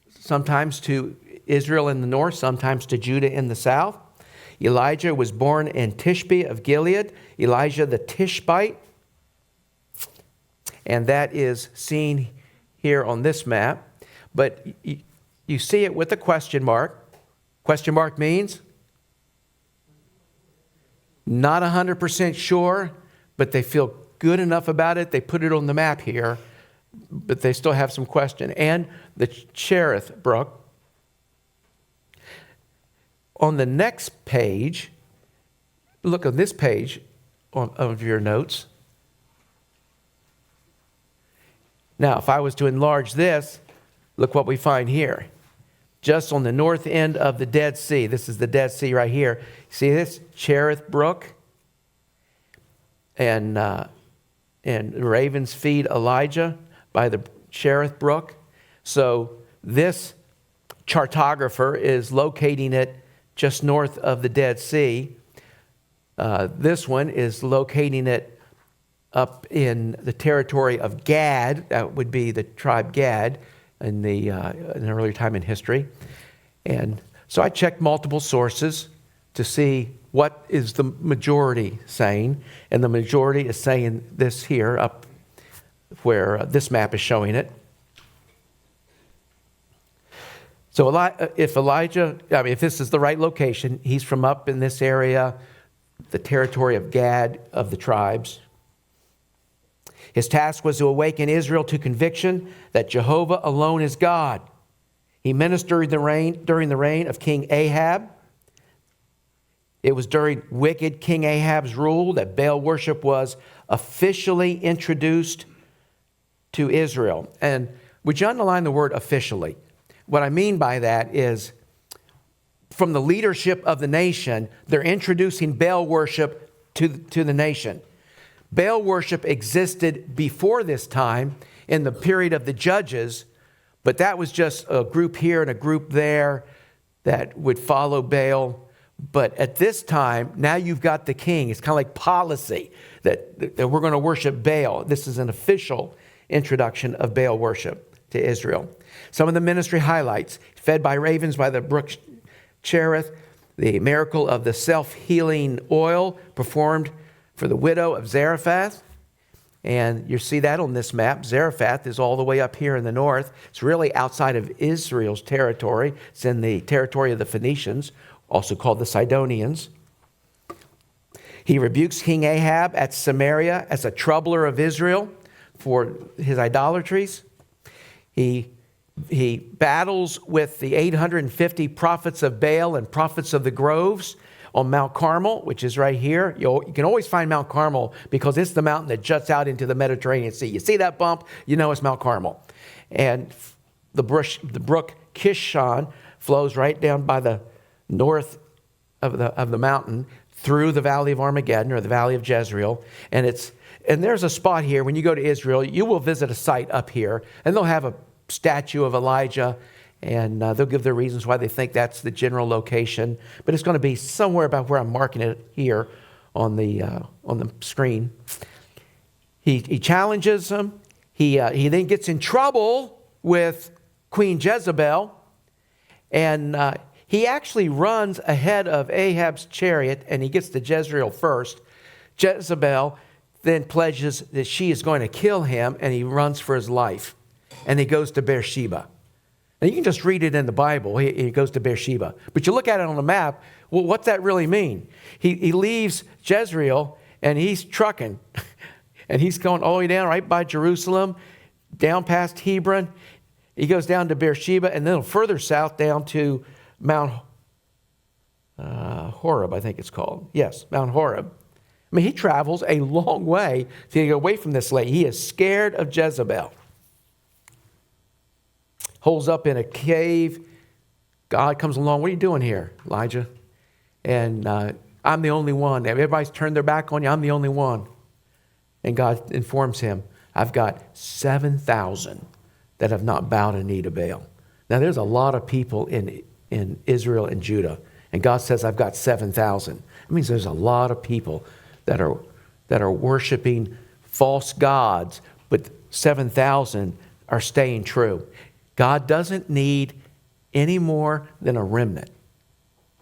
sometimes to Israel in the north, sometimes to Judah in the south. Elijah was born in Tishbe of Gilead, Elijah the Tishbite, and that is seen here on this map. But you see it with a question mark. Question mark means not 100% sure, but they feel good enough about it. They put it on the map here, but they still have some question. And the Cherith Brook. On the next page, look on this page of your notes. Now, if I was to enlarge this, look what we find here. Just on the north end of the Dead Sea. This is the Dead Sea right here. See this? Cherith Brook. And ravens feed Elijah by the Cherith Brook. So this chartographer is locating it just north of the Dead Sea. This one is locating it up in the territory of Gad. That would be the tribe Gad in an earlier time in history. And so I checked multiple sources to see what is the majority saying. And the majority is saying this here, up where this map is showing it. So if this is the right location, he's from up in this area, the territory of Gad of the tribes. His task was to awaken Israel to conviction that Jehovah alone is God. He ministered during the reign of King Ahab. It was during wicked King Ahab's rule that Baal worship was officially introduced to Israel. And would you underline the word officially? What I mean by that is from the leadership of the nation, they're introducing Baal worship to the nation. Baal worship existed before this time in the period of the judges, but that was just a group here and a group there that would follow Baal. But at this time, now you've got the king. It's kind of like policy that we're going to worship Baal. This is an official introduction of Baal worship to Israel. Some of the ministry highlights: fed by ravens by the brook Cherith, the miracle of the self-healing oil performed for the widow of Zarephath. And you see that on this map. Zarephath is all the way up here in the north. It's really outside of Israel's territory. It's in the territory of the Phoenicians, also called the Sidonians. He rebukes King Ahab at Samaria as a troubler of Israel for his idolatries. He battles with the 850 prophets of Baal and prophets of the groves on Mount Carmel, which is right here. You can always find Mount Carmel because it's the mountain that juts out into the Mediterranean Sea. You see that bump, you know it's Mount Carmel. And the brook Kishon flows right down by the north of the mountain through the valley of Armageddon, or the valley of Jezreel. And there's a spot here. When you go to Israel, you will visit a site up here, and they'll have a statue of Elijah, and they'll give their reasons why they think that's the general location. But it's going to be somewhere about where I'm marking it here on the screen. He challenges them. He then gets in trouble with Queen Jezebel, and he actually runs ahead of Ahab's chariot, and he gets to Jezreel first. Jezebel then pledges that she is going to kill him, and he runs for his life. And he goes to Beersheba. And you can just read it in the Bible. He goes to Beersheba. But you look at it on the map, well, what's that really mean? He leaves Jezreel, and he's trucking. And he's going all the way down right by Jerusalem, down past Hebron. He goes down to Beersheba, and then further south down to Mount Horeb, I think it's called. Yes, Mount Horeb. I mean, he travels a long way to get away from this lady. He is scared of Jezebel. Holes up in a cave. God comes along. What are you doing here, Elijah? And I'm the only one. Everybody's turned their back on you. I'm the only one. And God informs him, I've got 7,000 that have not bowed a knee to Baal. Now, there's a lot of people in Israel and Judah. And God says, I've got 7,000. It means there's a lot of people that are worshiping false gods, but 7,000 are staying true. God doesn't need any more than a remnant.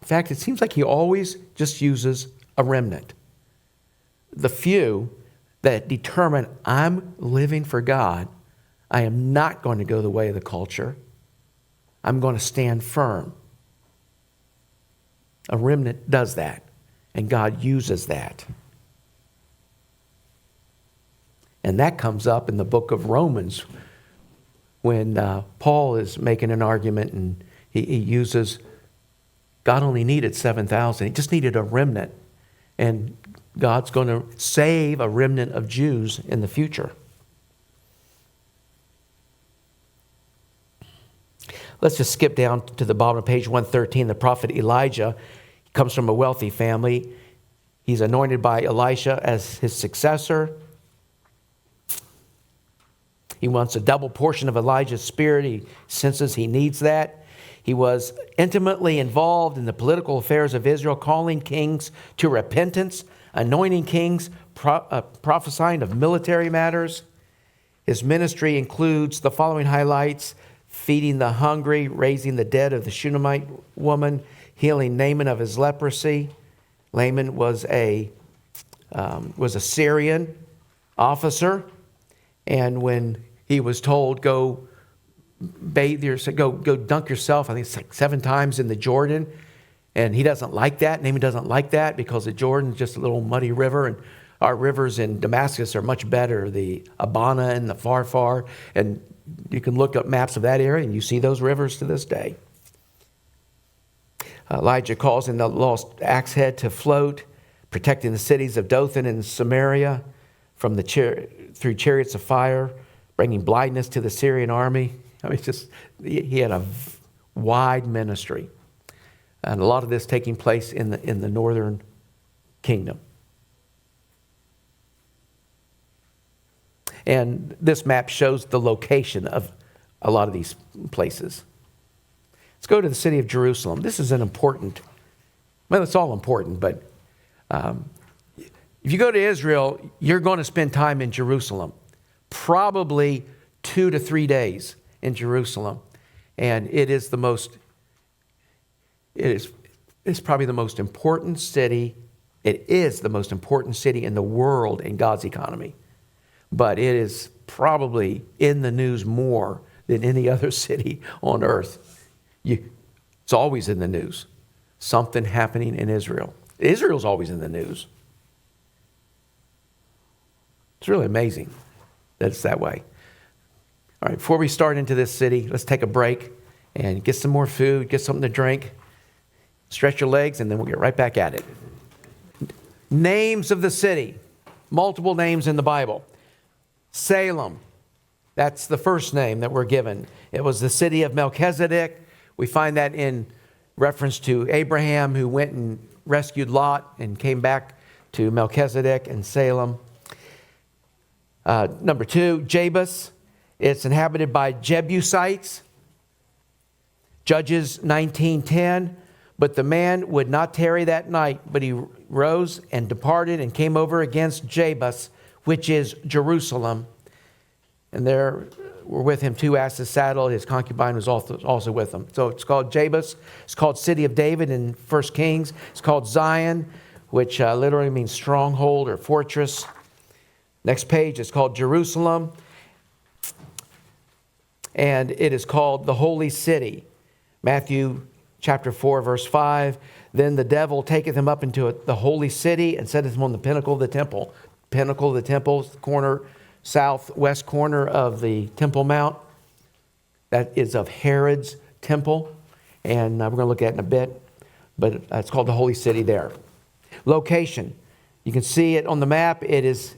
In fact, it seems like he always just uses a remnant. The few that determine, I'm living for God. I am not going to go the way of the culture. I'm going to stand firm. A remnant does that, and God uses that. And that comes up in the book of Romans when Paul is making an argument, and he uses, God only needed 7,000. He just needed a remnant. And God's going to save a remnant of Jews in the future. Let's just skip down to the bottom of page 113. The prophet Elijah comes from a wealthy family. He's anointed by Elisha as his successor. He wants a double portion of Elijah's spirit. He senses he needs that. He was intimately involved in the political affairs of Israel, calling kings to repentance, anointing kings, prophesying of military matters. His ministry includes the following highlights: feeding the hungry, raising the dead of the Shunammite woman, healing Naaman of his leprosy. Naaman was a Syrian officer, and when he was told, go bathe yourself, go dunk yourself, I think it's like 7 times in the Jordan, and he doesn't like that. Naaman doesn't like that because the Jordan is just a little muddy river, and our rivers in Damascus are much better, the Abana and the Farfar, and you can look up maps of that area and you see those rivers to this day. Elijah calls in the lost axe head to float, protecting the cities of Dothan and Samaria from through chariots of fire, bringing blindness to the Syrian army. I mean, he had a wide ministry, and a lot of this taking place in the northern kingdom. And this map shows the location of a lot of these places. Let's go to the city of Jerusalem. This is it's all important, but if you go to Israel, you're going to spend time in Jerusalem, probably 2 to 3 days in Jerusalem. And it's probably the most important city. It is the most important city in the world in God's economy. But it is probably in the news more than any other city on earth. It's always in the news. Something happening in Israel. Israel's always in the news. It's really amazing that it's that way. All right, before we start into this city, let's take a break and get some more food, get something to drink, stretch your legs, and then we'll get right back at it. Names of the city. Multiple names in the Bible. Salem, that's the first name that we're given. It was the city of Melchizedek. We find that in reference to Abraham, who went and rescued Lot and came back to Melchizedek and Salem. Number 2, Jebus. It's inhabited by Jebusites. Judges 19:10. But the man would not tarry that night, but he rose and departed and came over against Jebus, which is Jerusalem. And there were with him 2 asses saddled. His concubine was also with him. So it's called Jebus. It's called City of David in 1 Kings. It's called Zion, which literally means stronghold or fortress. Next page, it's called Jerusalem. And it is called the Holy City. Matthew chapter 4, verse 5. Then the devil taketh him up into the holy city and setteth him on the pinnacle of the temple. Pinnacle of the temple, corner, southwest corner of the Temple Mount. That is of Herod's temple. And we're going to look at it in a bit. But it's called the Holy City there. Location. You can see it on the map. It is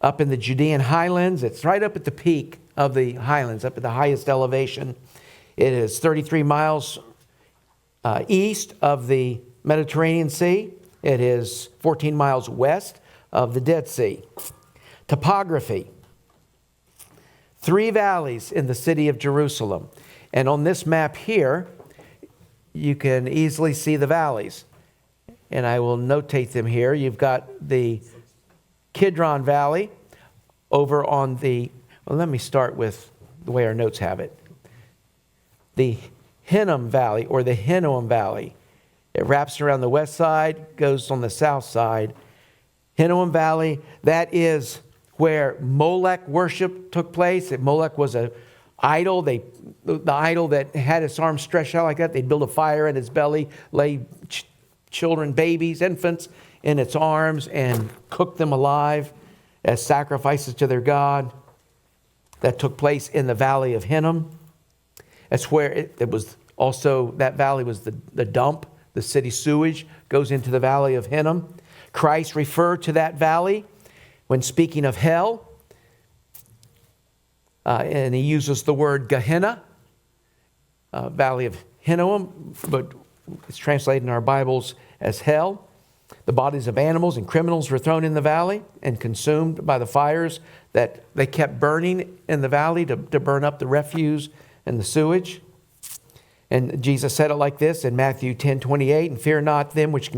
up in the Judean highlands. It's right up at the peak of the highlands, up at the highest elevation. It is 33 miles east of the Mediterranean Sea. It is 14 miles west of the Dead Sea. Topography. 3 valleys in the city of Jerusalem. And on this map here, you can easily see the valleys. And I will notate them here. You've got the Kidron Valley over on well, let me start with the way our notes have it. The Hinnom Valley or the Hinnom Valley. It wraps around the west side, goes on the south side. Hinnom Valley, that is where Molech worship took place. Molech was an idol. The idol that had its arms stretched out like that, they'd build a fire in its belly, lay children, babies, infants in its arms and cook them alive as sacrifices to their god. That took place in the valley of Hinnom. That's where it was also, that valley was the dump. The city sewage goes into the valley of Hinnom. Christ referred to that valley when speaking of hell. And he uses the word Gehenna, valley of Hinnom, but it's translated in our Bibles as hell. The bodies of animals and criminals were thrown in the valley and consumed by the fires that they kept burning in the valley to burn up the refuse and the sewage. And Jesus said it like this in Matthew 10:28, and fear not them which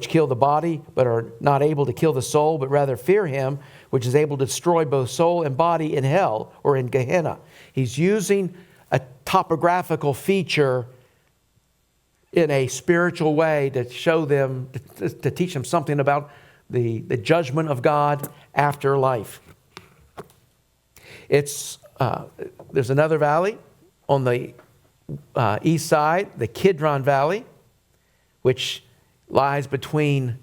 kill the body, but are not able to kill the soul, but rather fear him which is able to destroy both soul and body in hell or in Gehenna. He's using a topographical feature in a spiritual way to show them, to teach them something about the judgment of God after life. There's another valley on the east side, the Kidron Valley, which lies between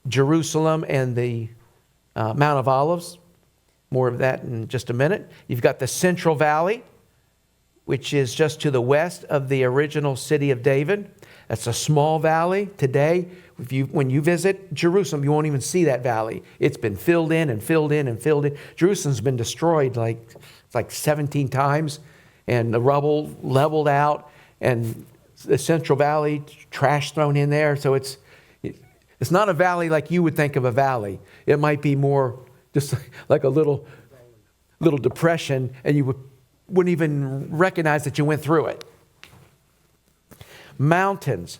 Jerusalem and the Mount of Olives. More of that in just a minute. You've got the Central Valley, which is just to the west of the original city of David. That's a small valley. Today, when you visit Jerusalem, you won't even see that valley. It's been filled in and filled in and filled in. Jerusalem's been destroyed like 17 times, and the rubble leveled out, and the Central Valley, trash thrown in there. So it's not a valley like you would think of a valley. It might be more just like a little depression, and you wouldn't even recognize that you went through it. Mountains.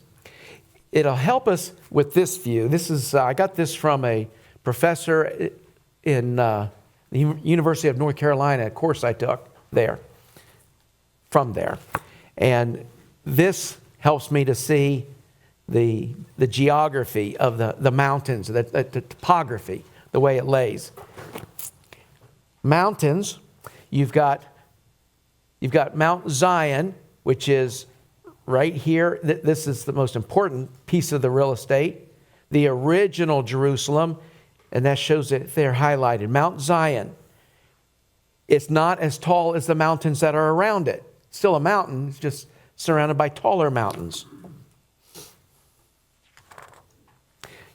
It'll help us with this view. This is I got this from a professor in the University of North Carolina, a course I took from there. And this helps me to see the geography of the mountains, the topography, the way it lays. Mountains, you've got Mount Zion, which is right here. This is the most important piece of the real estate. The original Jerusalem, and that shows it there highlighted. Mount Zion. It's not as tall as the mountains that are around it. It's still a mountain, it's just surrounded by taller mountains.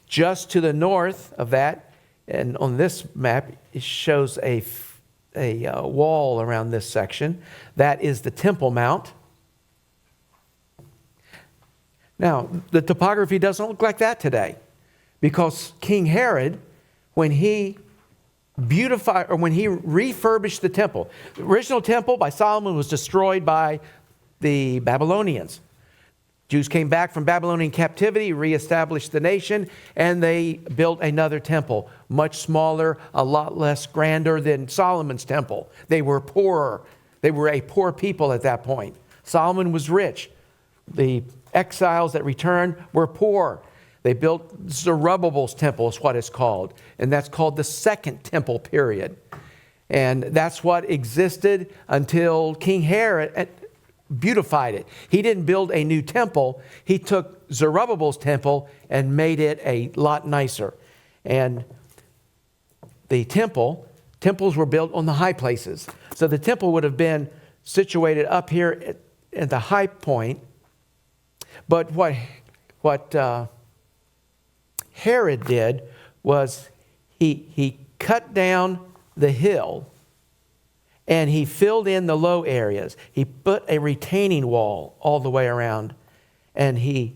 Just to the north of that, and on this map, it shows a wall around this section. That is the Temple Mount. Now, the topography doesn't look like that today, because King Herod, when he refurbished the temple, the original temple by Solomon was destroyed by the Babylonians. Jews came back from Babylonian captivity, reestablished the nation, and they built another temple, much smaller, a lot less grander than Solomon's temple. They were poorer. They were a poor people at that point. Solomon was rich. The exiles that returned were poor. They built Zerubbabel's temple, is what it's called. And that's called the Second Temple period. And that's what existed until King Herod beautified it. He didn't build a new temple. He took Zerubbabel's temple and made it a lot nicer. And the temples were built on the high places. So the temple would have been situated up here at the high point. But what Herod did was he cut down the hill and he filled in the low areas. He put a retaining wall all the way around, and he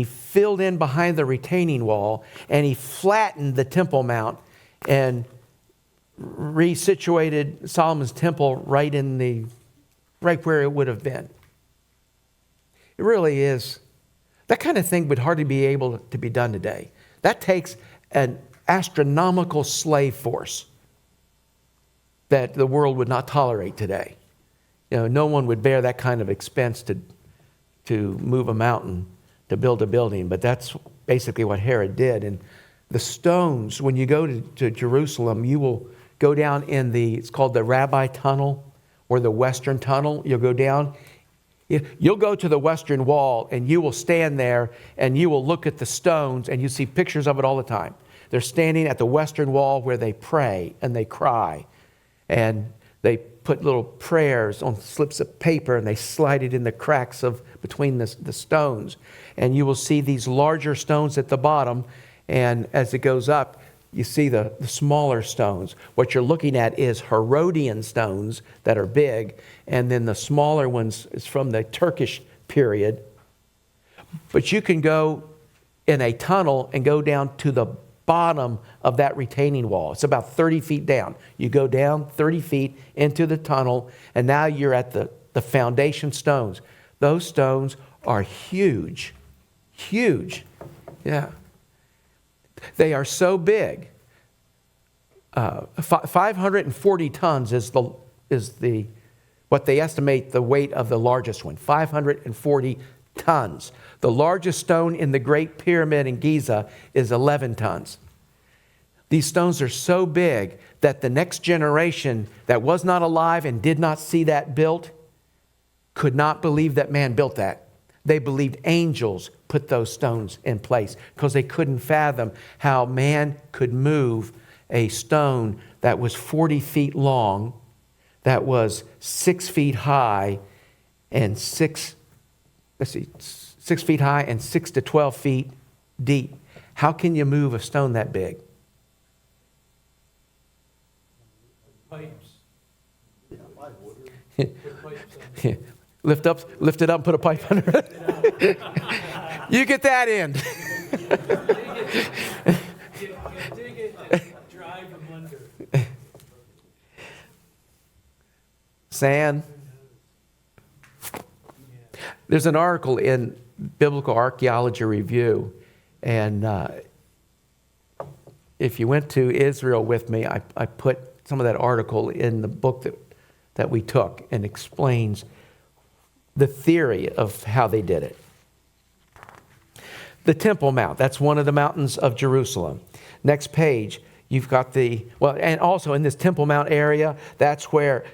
filled in behind the retaining wall, and he flattened the Temple Mount and resituated Solomon's temple right where it would have been. It really is. That kind of thing would hardly be able to be done today. That takes an astronomical slave force that the world would not tolerate today. No one would bear that kind of expense to move a mountain, to build a building. But that's basically what Herod did. And the stones, when you go to Jerusalem, you will go down it's called the Rabbi Tunnel or the Western Tunnel. You'll go down. You'll go to the Western Wall and you will stand there and you will look at the stones, and you see pictures of it all the time. They're standing at the Western Wall where they pray and they cry. And they put little prayers on slips of paper and they slide it in the cracks between the stones. And you will see these larger stones at the bottom. And as it goes up, you see the smaller stones. What you're looking at is Herodian stones that are big. And then the smaller ones is from the Turkish period. But you can go in a tunnel and go down to the bottom of that retaining wall. It's about 30 feet down. You go down 30 feet into the tunnel, and now you're at the foundation stones. Those stones are huge. Huge. Yeah. They are so big. 540 tons is what they estimate the weight of the largest one. 540 tons. The largest stone in the Great Pyramid in Giza is 11 tons. These stones are so big that the next generation that was not alive and did not see that built could not believe that man built that. They believed angels put those stones in place because they couldn't fathom how man could move a stone that was 40 feet long, that was 6 feet high, and 6 feet high and 6 to 12 feet deep. How can you move a stone that big? Pipes. Lift it up and put a pipe under it. You get that in. Dig it, drive them under. Sand. There's an article in Biblical Archaeology Review, and if you went to Israel with me, I put some of that article in the book that we took, and explains the theory of how they did it. The Temple Mount, that's one of the mountains of Jerusalem. Next page, you've got and also in this Temple Mount area, that's where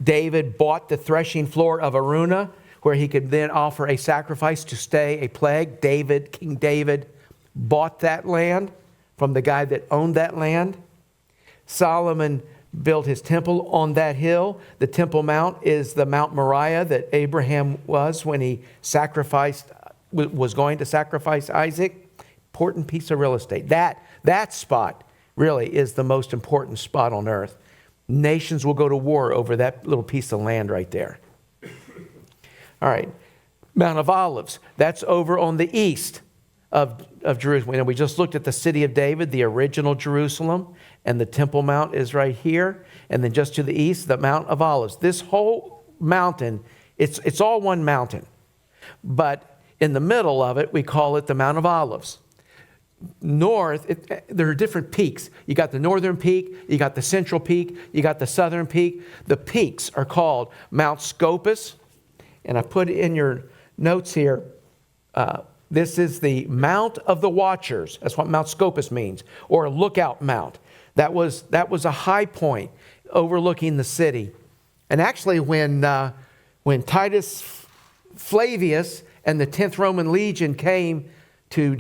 David bought the threshing floor of Araunah, where he could then offer a sacrifice to stay a plague. King David bought that land from the guy that owned that land. Solomon built his temple on that hill. The Temple Mount is the Mount Moriah that Abraham was when he was going to sacrifice Isaac. Important piece of real estate. That spot really is the most important spot on earth. Nations will go to war over that little piece of land right there. All right. Mount of Olives, that's over on the east of Jerusalem. And we just looked at the city of David, the original Jerusalem, and the Temple Mount is right here. And then just to the east, the Mount of Olives. This whole mountain, it's all one mountain. But in the middle of it, we call it the Mount of Olives. North, there are different peaks. You got the northern peak, you got the central peak, you got the southern peak. The peaks are called Mount Scopus. And I put in your notes here, this is the Mount of the Watchers. That's what Mount Scopus means, or a lookout mount. That was a high point overlooking the city. And actually, when Titus Flavius and the 10th Roman Legion came to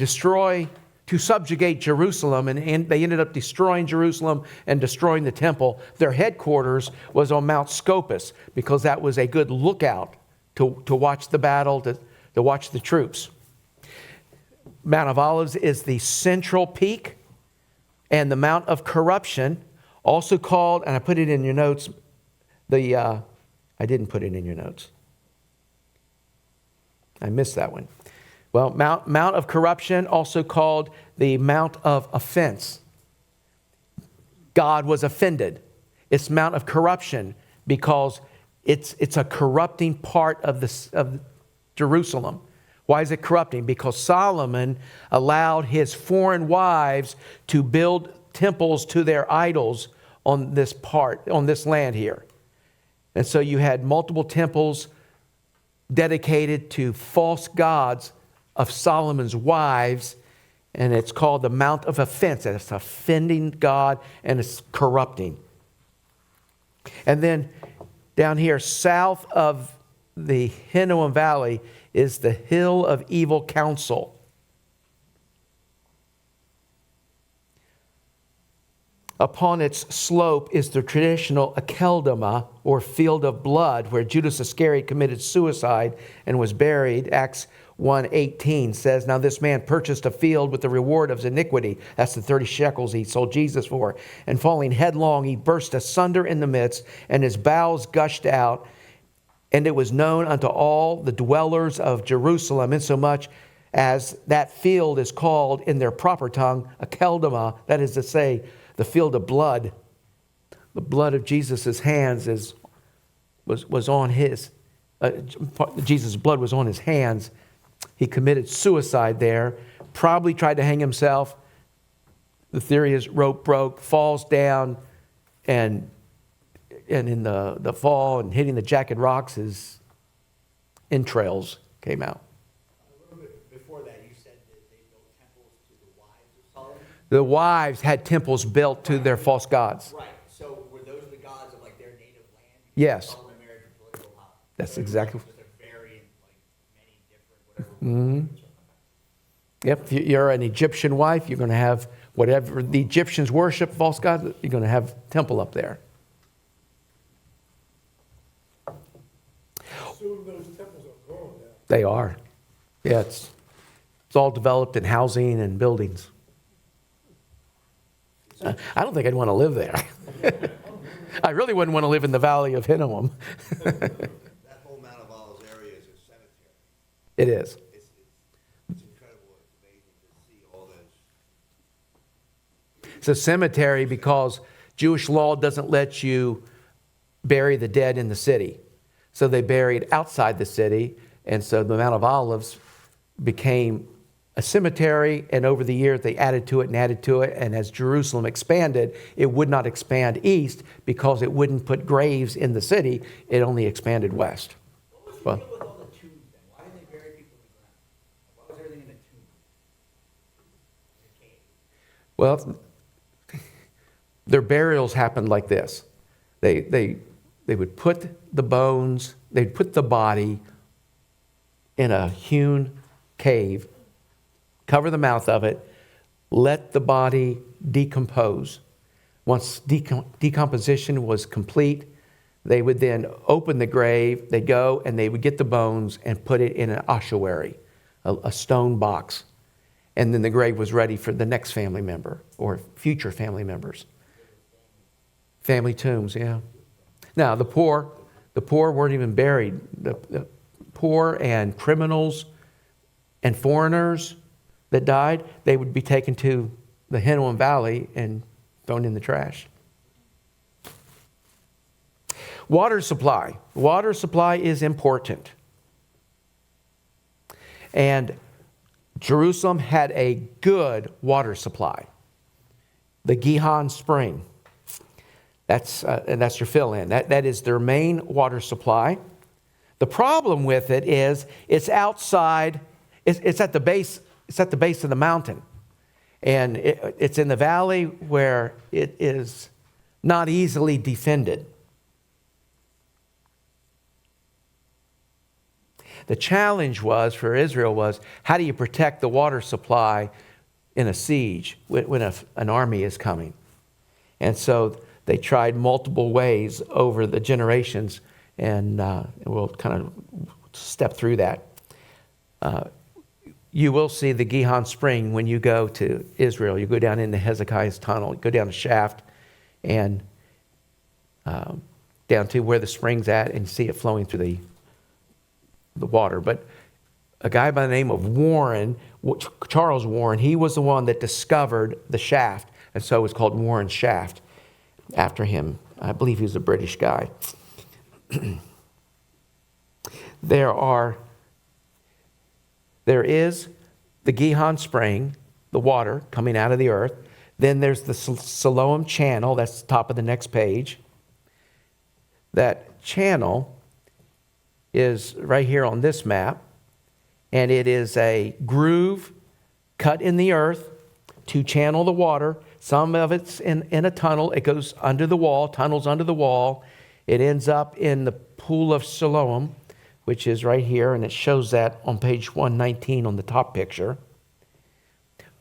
subjugate Jerusalem, and they ended up destroying Jerusalem and destroying the temple, their headquarters was on Mount Scopus because that was a good lookout to watch the battle, to watch the troops. Mount of Olives is the central peak, and the Mount of Corruption, also called, and I put it in your notes, I didn't put it in your notes. I missed that one. Well, Mount of Corruption, also called the Mount of Offense. God was offended. It's Mount of Corruption because it's a corrupting part of Jerusalem. Why is it corrupting? Because Solomon allowed his foreign wives to build temples to their idols on this land here. And so you had multiple temples dedicated to false gods of Solomon's wives, and it's called the Mount of Offense. And it's offending God, and it's corrupting. And then down here, south of the Hinnom Valley, is the Hill of Evil Counsel. Upon its slope is the traditional Akeldama, or field of blood, where Judas Iscariot committed suicide and was buried. Acts 1:18 says, "Now this man purchased a field with the reward of his iniquity." That's the 30 shekels he sold Jesus for. "And falling headlong, he burst asunder in the midst, and his bowels gushed out. And it was known unto all the dwellers of Jerusalem, insomuch as that field is called in their proper tongue Akeldama, that is to say, the field of blood." The blood of Jesus' hands was on his. Jesus' blood was on his hands. He committed suicide there. Probably tried to hang himself. The theory is rope broke, falls down, and in the fall and hitting the jagged rocks, his entrails came out. A little bit before that, you said that they built temples to the wives of Solomon? The wives had temples built to their false gods. Right. So were those the gods of like their native land? Yes. Solomon married for political power. That's So it was exactly. just a variant, like many different, whatever. Yep, if you're an Egyptian wife, you're going to have whatever the Egyptians worship, false gods, you're going to have temple up there. Soon those temples are gone now. They are. Yeah, it's all developed in housing and buildings. I don't think I'd want to live there. I really wouldn't want to live in the valley of Hinnom. That whole Mount of Olives area is a cemetery. It is. It's incredible. It's amazing to see all those. It's a cemetery because Jewish law doesn't let you bury the dead in the city. So they buried outside the city, and so the Mount of Olives became a cemetery, and over the years they added to it, and as Jerusalem expanded, it would not expand east because it wouldn't put graves in the city. It only expanded west. What was the deal with all the tombs then? Why did they bury people in the ground? Why was everything in a tomb? In a cave? Well, their burials happened like this. They would put the bones, they'd put the body in a hewn cave, cover the mouth of it, let the body decompose. Once decomposition was complete, they would then open the grave, they'd go and they would get the bones and put it in an ossuary, a stone box. And then the grave was ready for the next family member or future family members. Family tombs, yeah. Now, the poor weren't even buried. The poor and criminals and foreigners that died, they would be taken to the Hinnom Valley and thrown in the trash. Water supply. Water supply is important. And Jerusalem had a good water supply. The Gihon Spring. And that's your fill-in. That is their main water supply. The problem with it is it's outside. It's at the base. It's at the base of the mountain, and it's in the valley where it is not easily defended. The challenge was for Israel was, how do you protect the water supply in a siege when an army is coming? And so they tried multiple ways over the generations, and we'll kind of step through that. You will see the Gihon Spring when you go to Israel. You go down into Hezekiah's tunnel, you go down the shaft, and down to where the spring's at, and you see it flowing through the water. But a guy by the name of Warren, Charles Warren, he was the one that discovered the shaft, and so it's called Warren's Shaft after him. I believe he was a British guy. There is the Gihon Spring, the water coming out of the earth. Then there's the Siloam Channel. That's the top of the next page. That channel is right here on this map. And it is a groove cut in the earth to channel the water. Some of it's in a tunnel. It goes under the wall, tunnels under the wall. It ends up in the Pool of Siloam, which is right here, and it shows that on page 119 on the top picture.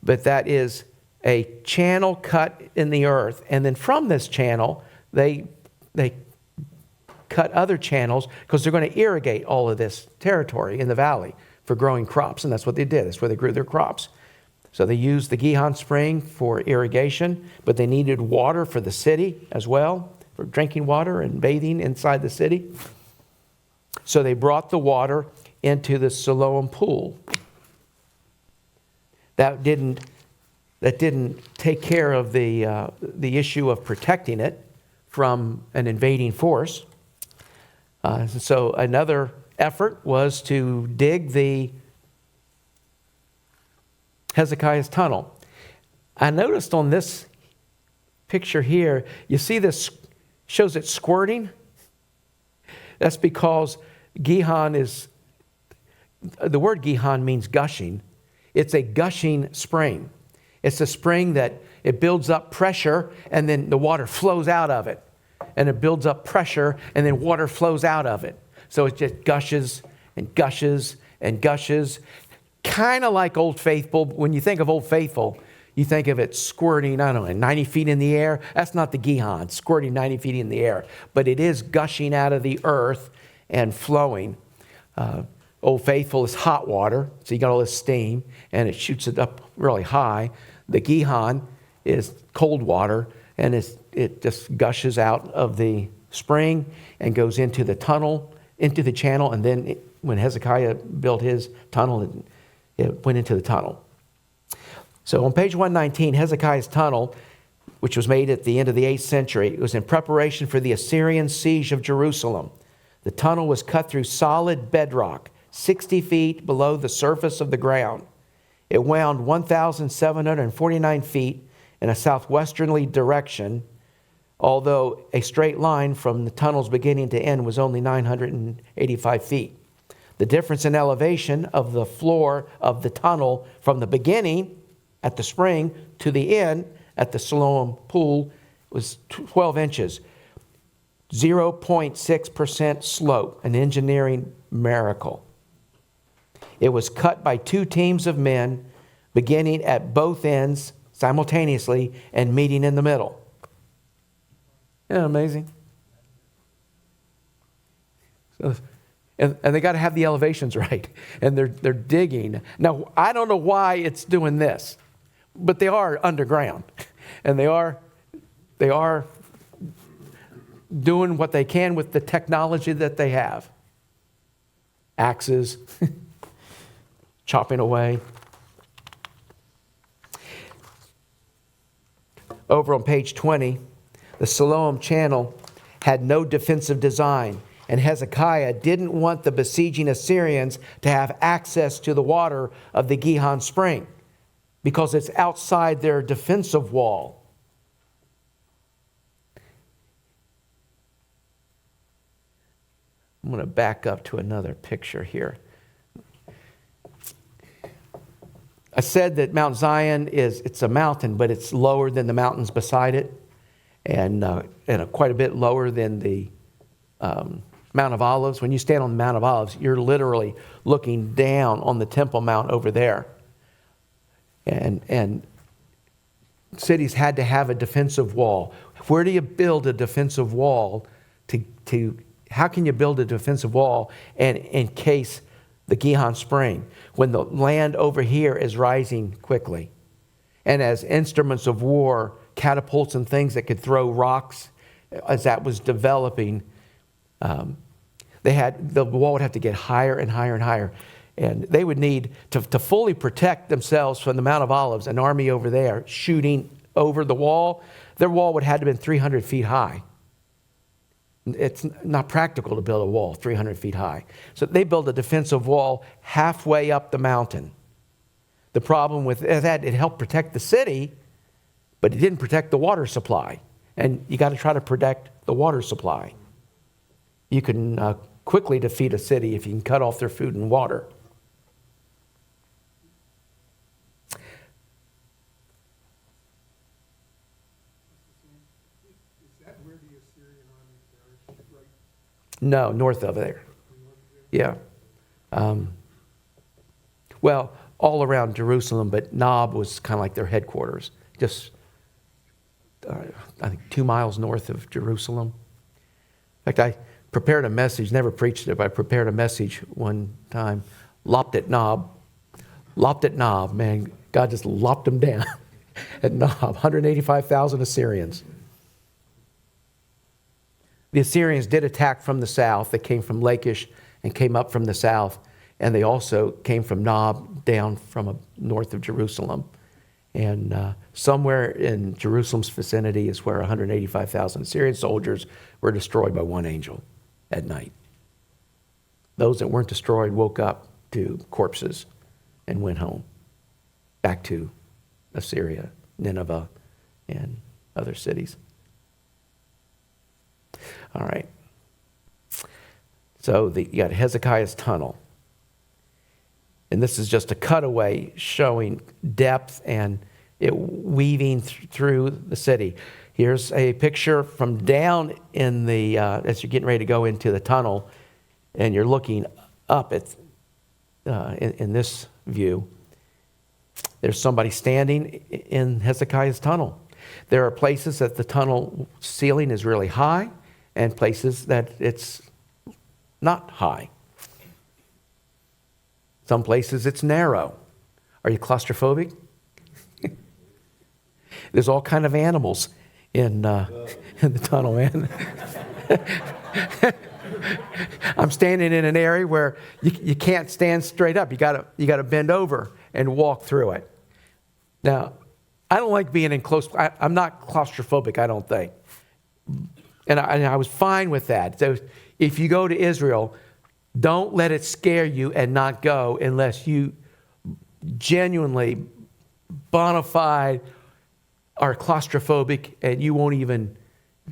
But that is a channel cut in the earth, and then from this channel, they cut other channels because they're going to irrigate all of this territory in the valley for growing crops, and that's what they did. That's where they grew their crops. So they used the Gihon Spring for irrigation, but they needed water for the city as well, for drinking water and bathing inside the city. So they brought the water into the Siloam Pool. That didn't take care of the issue of protecting it from an invading force. So another effort was to dig the Hezekiah's tunnel. I noticed on this picture here, you see this shows it squirting. That's because Gihon is, the word Gihon means gushing. It's a gushing spring. It's a spring that it builds up pressure and then the water flows out of it. And it builds up pressure and then water flows out of it. So it just gushes and gushes and gushes. Kind of like Old Faithful. When you think of Old Faithful, you think of it squirting, I don't know, 90 feet in the air. That's not the Gihon, squirting 90 feet in the air. But it is gushing out of the earth and flowing. Old Faithful is hot water, so you got all this steam, and it shoots it up really high. The Gihon is cold water, and it just gushes out of the spring and goes into the tunnel, into the channel, and then when Hezekiah built his tunnel, it went into the tunnel. So on page 119, Hezekiah's tunnel, which was made at the end of the 8th century, it was in preparation for the Assyrian siege of Jerusalem. The tunnel was cut through solid bedrock, 60 feet below the surface of the ground. It wound 1,749 feet in a southwesterly direction, although a straight line from the tunnel's beginning to end was only 985 feet. The difference in elevation of the floor of the tunnel from the beginning at the spring to the end at the Siloam Pool was 12 inches, 0.6% slope, an engineering miracle. It was cut by 2 teams of men, beginning at both ends simultaneously and meeting in the middle. Isn't that amazing? So, and they got to have the elevations right. And they're digging. Now, I don't know why it's doing this, but they are underground. And they are doing what they can with the technology that they have. axes, chopping away. Over on page 20, the Siloam Channel had no defensive design, and Hezekiah didn't want the besieging Assyrians to have access to the water of the Gihon Spring because it's outside their defensive wall. I'm going to back up to another picture here. I said that Mount Zion it's a mountain, but it's lower than the mountains beside it, and quite a bit lower than the Mount of Olives. When you stand on the Mount of Olives, you're literally looking down on the Temple Mount over there. And cities had to have a defensive wall. Where do you build a defensive wall how can you build a defensive wall and encase the Gihon Spring when the land over here is rising quickly? And as instruments of war, catapults and things that could throw rocks, as that was developing, the wall would have to get higher and higher and higher. And they would need to fully protect themselves from the Mount of Olives, an army over there shooting over the wall. Their wall would have to have been 300 feet high. It's not practical to build a wall 300 feet high. So they built a defensive wall halfway up the mountain. The problem with that, it helped protect the city, but it didn't protect the water supply. And you got to try to protect the water supply. You can quickly defeat a city if you can cut off their food and water. Is that where the Assyrian army perished, right? No, north of there. Yeah. Well, all around Jerusalem, but Nob was kind of like their headquarters, just I think 2 miles north of Jerusalem. In fact, I prepared a message, never preached it, but I prepared a message one time, lopped at Nob, man, God just lopped them down at Nob, 185,000 Assyrians. The Assyrians did attack from the south. They came from Lachish and came up from the south. And they also came from Nob down from north of Jerusalem. And somewhere in Jerusalem's vicinity is where 185,000 Assyrian soldiers were destroyed by one angel at night. Those that weren't destroyed woke up to corpses and went home, back to Assyria, Nineveh, and other cities. All right. So you got Hezekiah's tunnel. And this is just a cutaway showing depth and it weaving through the city. Here's a picture from down in the, as you're getting ready to go into the tunnel, and you're looking up at, in this view. There's somebody standing in Hezekiah's tunnel. There are places that the tunnel ceiling is really high and places that it's not high. Some places it's narrow. Are you claustrophobic? There's all kind of animals in the tunnel, man. I'm standing in an area where you can't stand straight up. You gotta bend over and walk through it. Now, I don't like being in close. I'm not claustrophobic, I don't think. And I was fine with that. So if you go to Israel, don't let it scare you and not go unless you genuinely, bona fide, are claustrophobic and you won't even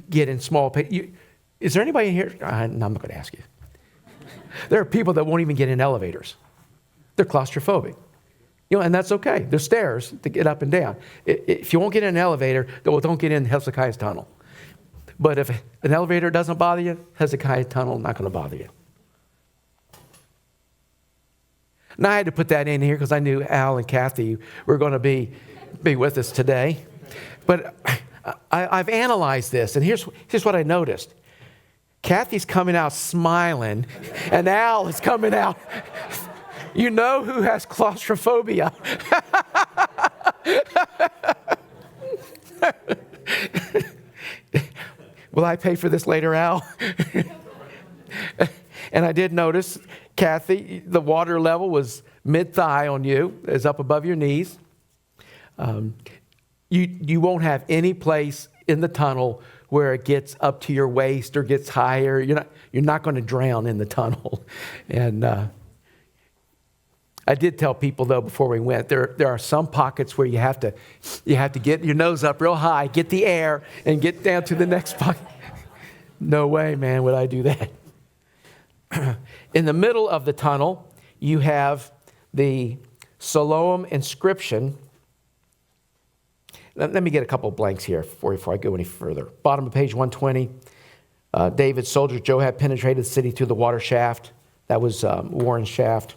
get in small. Is there anybody in here? No, I'm not going to ask you. There are people that won't even get in elevators. They're claustrophobic. And that's okay. There's stairs to get up and down. If you won't get in an elevator, well, don't get in Hezekiah's tunnel. But if an elevator doesn't bother you, Hezekiah's tunnel not going to bother you. Now, I had to put that in here because I knew Al and Kathy were going to be with us today. But I've analyzed this, and here's what I noticed. Kathy's coming out smiling, and Al is coming out. You know who has claustrophobia? Will I pay for this later, Al? And I did notice Kathy, the water level was mid-thigh on you, is up above your knees. You won't have any place in the tunnel where it gets up to your waist or gets higher. You're not going to drown in the tunnel. And I did tell people, though, before we went, there are some pockets where you have to get your nose up real high, get the air, and get down to the next pocket. No way, man, would I do that. In the middle of the tunnel, you have the Siloam inscription. Let me get a couple of blanks here before I go any further. Bottom of page 120. David's soldiers, Joab penetrated the city through the water shaft. That was Warren's shaft.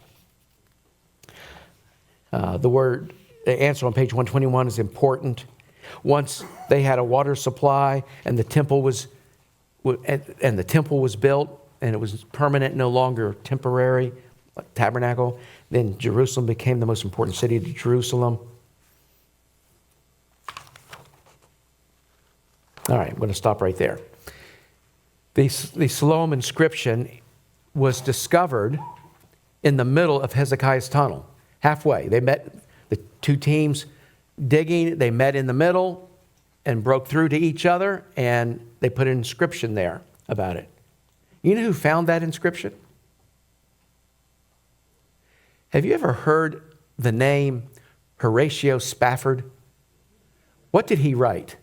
The answer on page 121 is important. Once they had a water supply and the temple was built and it was permanent, no longer temporary, like tabernacle, then Jerusalem became the most important city to Jerusalem. All right, I'm going to stop right there. The Siloam inscription was discovered in the middle of Hezekiah's tunnel, halfway. They met, the two teams digging, they met in the middle and broke through to each other, and they put an inscription there about it. You know who found that inscription? Have you ever heard the name Horatio Spafford? What did he write?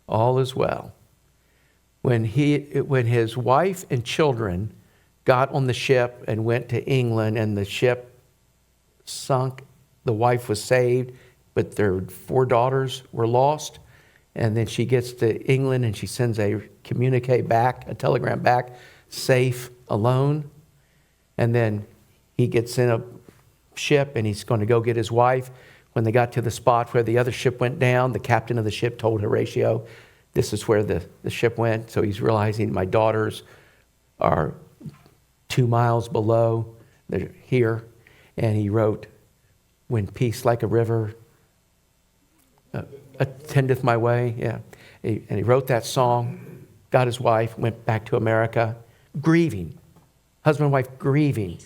All is well. When his wife and children got on the ship and went to England and the ship sunk, the wife was saved, but their 4 daughters were lost. And then she gets to England and she sends a communique back, a telegram back, safe, alone. And then he gets in a ship and he's going to go get his wife. When they got to the spot where the other ship went down, the captain of the ship told Horatio, this is where the ship went. So he's realizing my daughters are 2 miles below. They're here. And he wrote, when peace like a river attendeth my way. Yeah. And he wrote that song, got his wife, went back to America, grieving. Husband and wife grieving.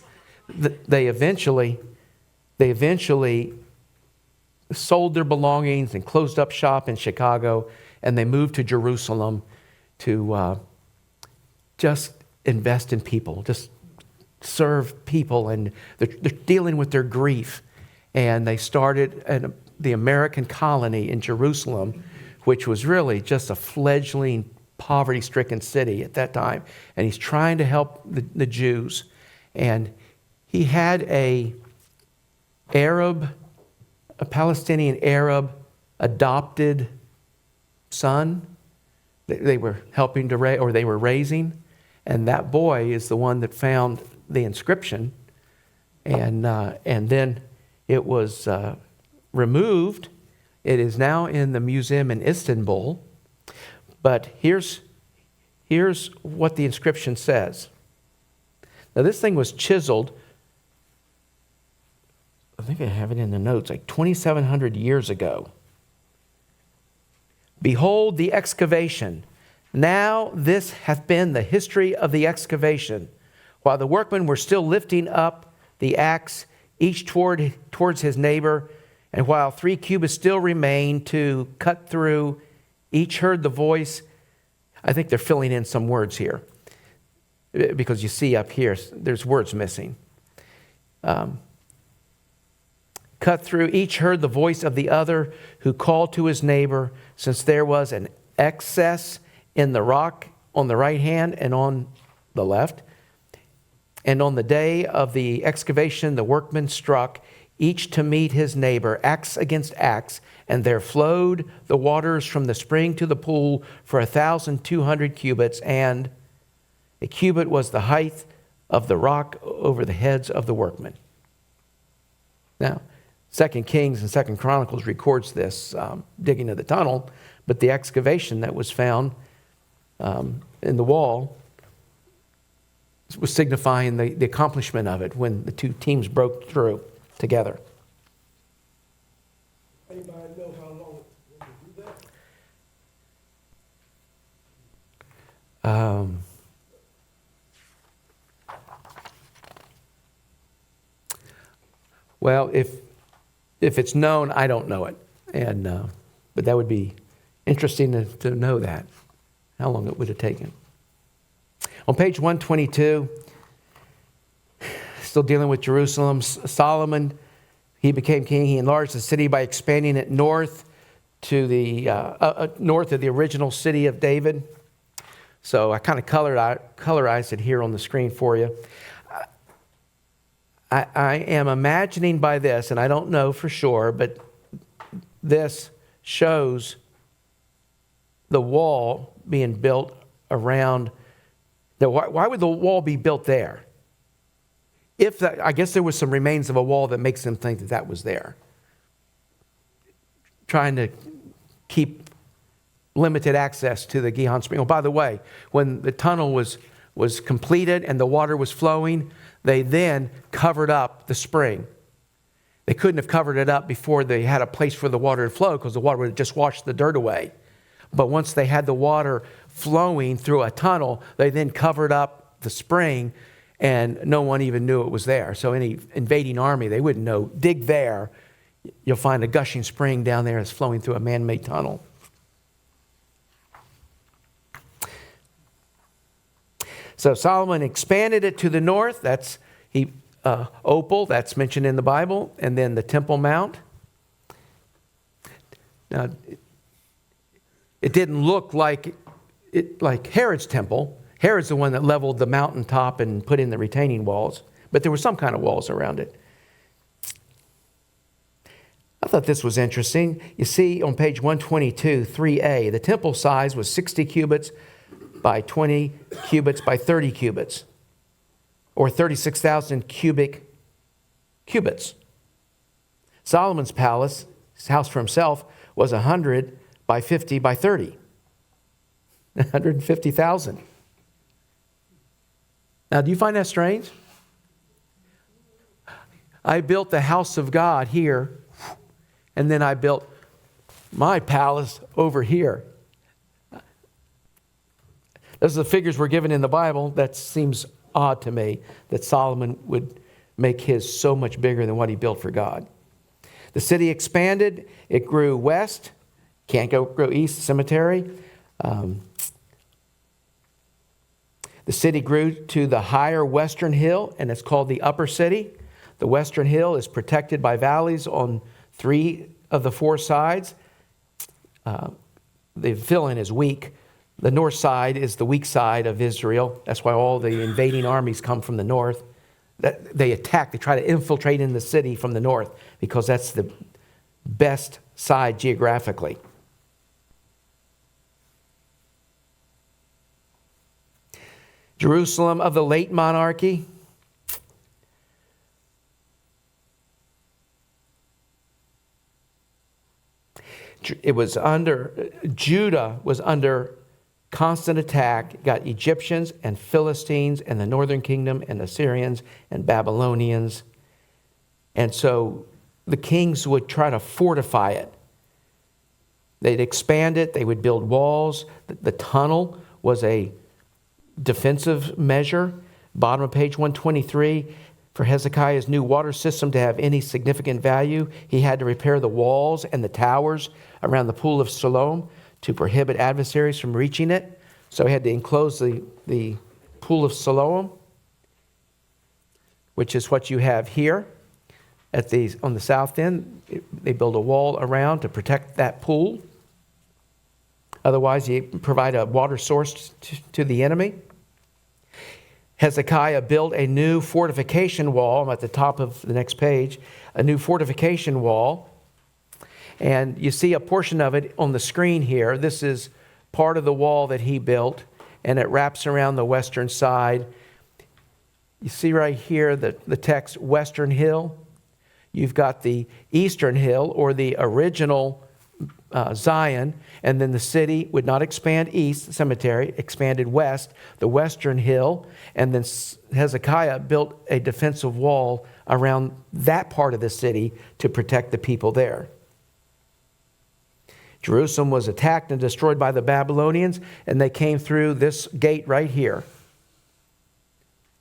They eventually sold their belongings and closed up shop in Chicago, and they moved to Jerusalem to just invest in people, just serve people, and they're dealing with their grief. And they started the American colony in Jerusalem, which was really just a fledgling, poverty-stricken city at that time. And he's trying to help the Jews. And he had a Palestinian Arab adopted son that they were helping to raise, or they were raising. And that boy is the one that found the inscription. And then it was removed. It is now in the museum in Istanbul. But here's what the inscription says. Now, this thing was chiseled, I think I have it in the notes, like 2,700 years ago. Behold the excavation. Now this hath been the history of the excavation. While the workmen were still lifting up the axe, each towards his neighbor, and while 3 cubits still remained to cut through, each heard the voice. I think they're filling in some words here, because you see up here, there's words missing. Cut through, each heard the voice of the other, who called to his neighbor, since there was an excess in the rock on the right hand and on the left. And on the day of the excavation, the workmen struck, each to meet his neighbor, axe against axe, and there flowed the waters from the spring to the pool for 1,200 cubits, and a cubit was the height of the rock over the heads of the workmen. Now, 2 Kings and 2 Chronicles records this digging of the tunnel, but the excavation that was found in the wall was signifying the accomplishment of it when the two teams broke through together. Anybody know how long it took them to do Well, if it's known, I don't know it. But that would be interesting to know that, how long it would have taken. On page 122, still dealing with Jerusalem, Solomon, he became king. He enlarged the city by expanding it north to the north of the original city of David. So I kind of colorized it here on the screen for you. I am imagining by this, and I don't know for sure, but this shows the wall being built around. Why would the wall be built there? I guess there was some remains of a wall that makes them think that was there. Trying to keep limited access to the Gihon Spring. Oh, by the way, when the tunnel was completed and the water was flowing, they then covered up the spring. They couldn't have covered it up before they had a place for the water to flow because the water would have just washed the dirt away. But once they had the water flowing through a tunnel, they then covered up the spring and no one even knew it was there. So any invading army, they wouldn't know. Dig there, you'll find a gushing spring down there that's flowing through a man-made tunnel. So Solomon expanded it to the north. That's Opal, that's mentioned in the Bible, and then the Temple Mount. Now, it didn't look like Herod's temple. Herod's the one that leveled the mountaintop and put in the retaining walls, but there were some kind of walls around it. I thought this was interesting. You see on page 122, 3a, the temple size was 60 cubits by 20 cubits by 30 cubits, or 36,000 cubits. Solomon's palace, his house for himself, was 100 by 50 by 30. 150,000. Now, do you find that strange? I built the house of God here, and then I built my palace over here. As the figures were given in the Bible, that seems odd to me, that Solomon would make his so much bigger than what he built for God. The city expanded. It grew west. Can't grow east, cemetery. The city grew to the higher western hill, and it's called the Upper City. The western hill is protected by valleys on 3 of the 4 sides. The fill-in is weak. The north side is the weak side of Israel. That's why all the invading armies come from the north. They attack, they try to infiltrate in the city from the north because that's the best side geographically. Jerusalem of the late monarchy. Judah was under constant attack. It got Egyptians and Philistines and the northern kingdom and Assyrians and Babylonians. And so the kings would try to fortify it. They'd expand it. They would build walls. The tunnel was a defensive measure. Bottom of page 123. For Hezekiah's new water system to have any significant value, he had to repair the walls and the towers around the pool of Siloam to prohibit adversaries from reaching it. So he had to enclose the pool of Siloam, which is what you have here on the south end. They build a wall around to protect that pool. Otherwise, you provide a water source to the enemy. Hezekiah built a new fortification wall. I'm at the top of the next page. A new fortification wall. And you see a portion of it on the screen here. This is part of the wall that he built, and it wraps around the western side. You see right here the text, Western Hill. You've got the Eastern Hill, or the original Zion, and then the city would not expand east, the cemetery, expanded west, the Western Hill, and then Hezekiah built a defensive wall around that part of the city to protect the people there. Jerusalem was attacked and destroyed by the Babylonians, and they came through this gate right here.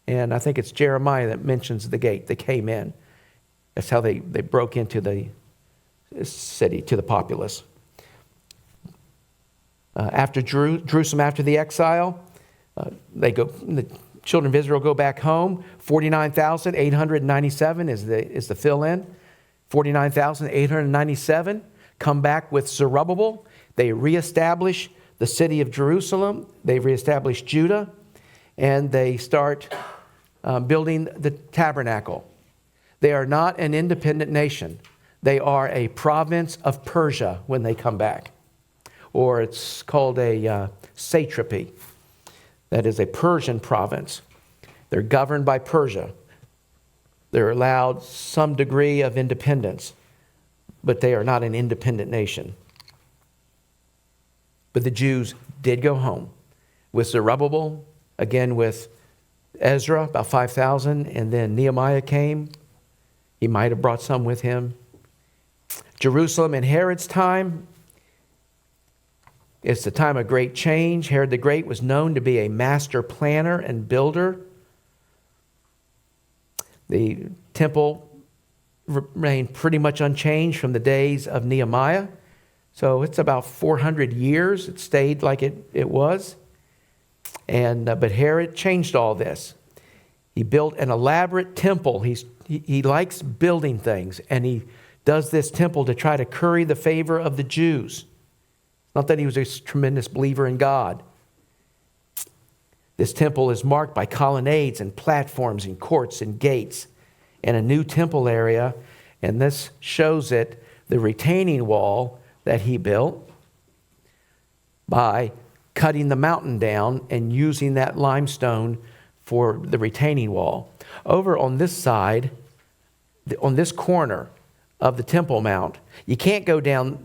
And I think it's Jeremiah that mentions the gate. They came in. That's how they broke into the city, to the populace. After Jerusalem, after the exile, the children of Israel go back home. 49,897 is the fill-in. 49,897 come back with Zerubbabel. They reestablish the city of Jerusalem. They reestablish Judah. And they start building the tabernacle. They are not an independent nation. They are a province of Persia when they come back. Or it's called a satrapy. That is a Persian province. They're governed by Persia. They're allowed some degree of independence, but they are not an independent nation. But the Jews did go home with Zerubbabel, again with Ezra, about 5,000, and then Nehemiah came. He might have brought some with him. Jerusalem in Herod's time, it's the time of great change. Herod the Great was known to be a master planner and builder. The temple remained pretty much unchanged from the days of Nehemiah. So it's about 400 years. It stayed like it was. But Herod changed all this. He built an elaborate temple. He likes building things, and he does this temple to try to curry the favor of the Jews. Not that he was a tremendous believer in God. This temple is marked by colonnades and platforms and courts and gates and a new temple area. And this shows it, the retaining wall that he built by cutting the mountain down and using that limestone for the retaining wall. Over on this side, on this corner of the Temple Mount, you can't go down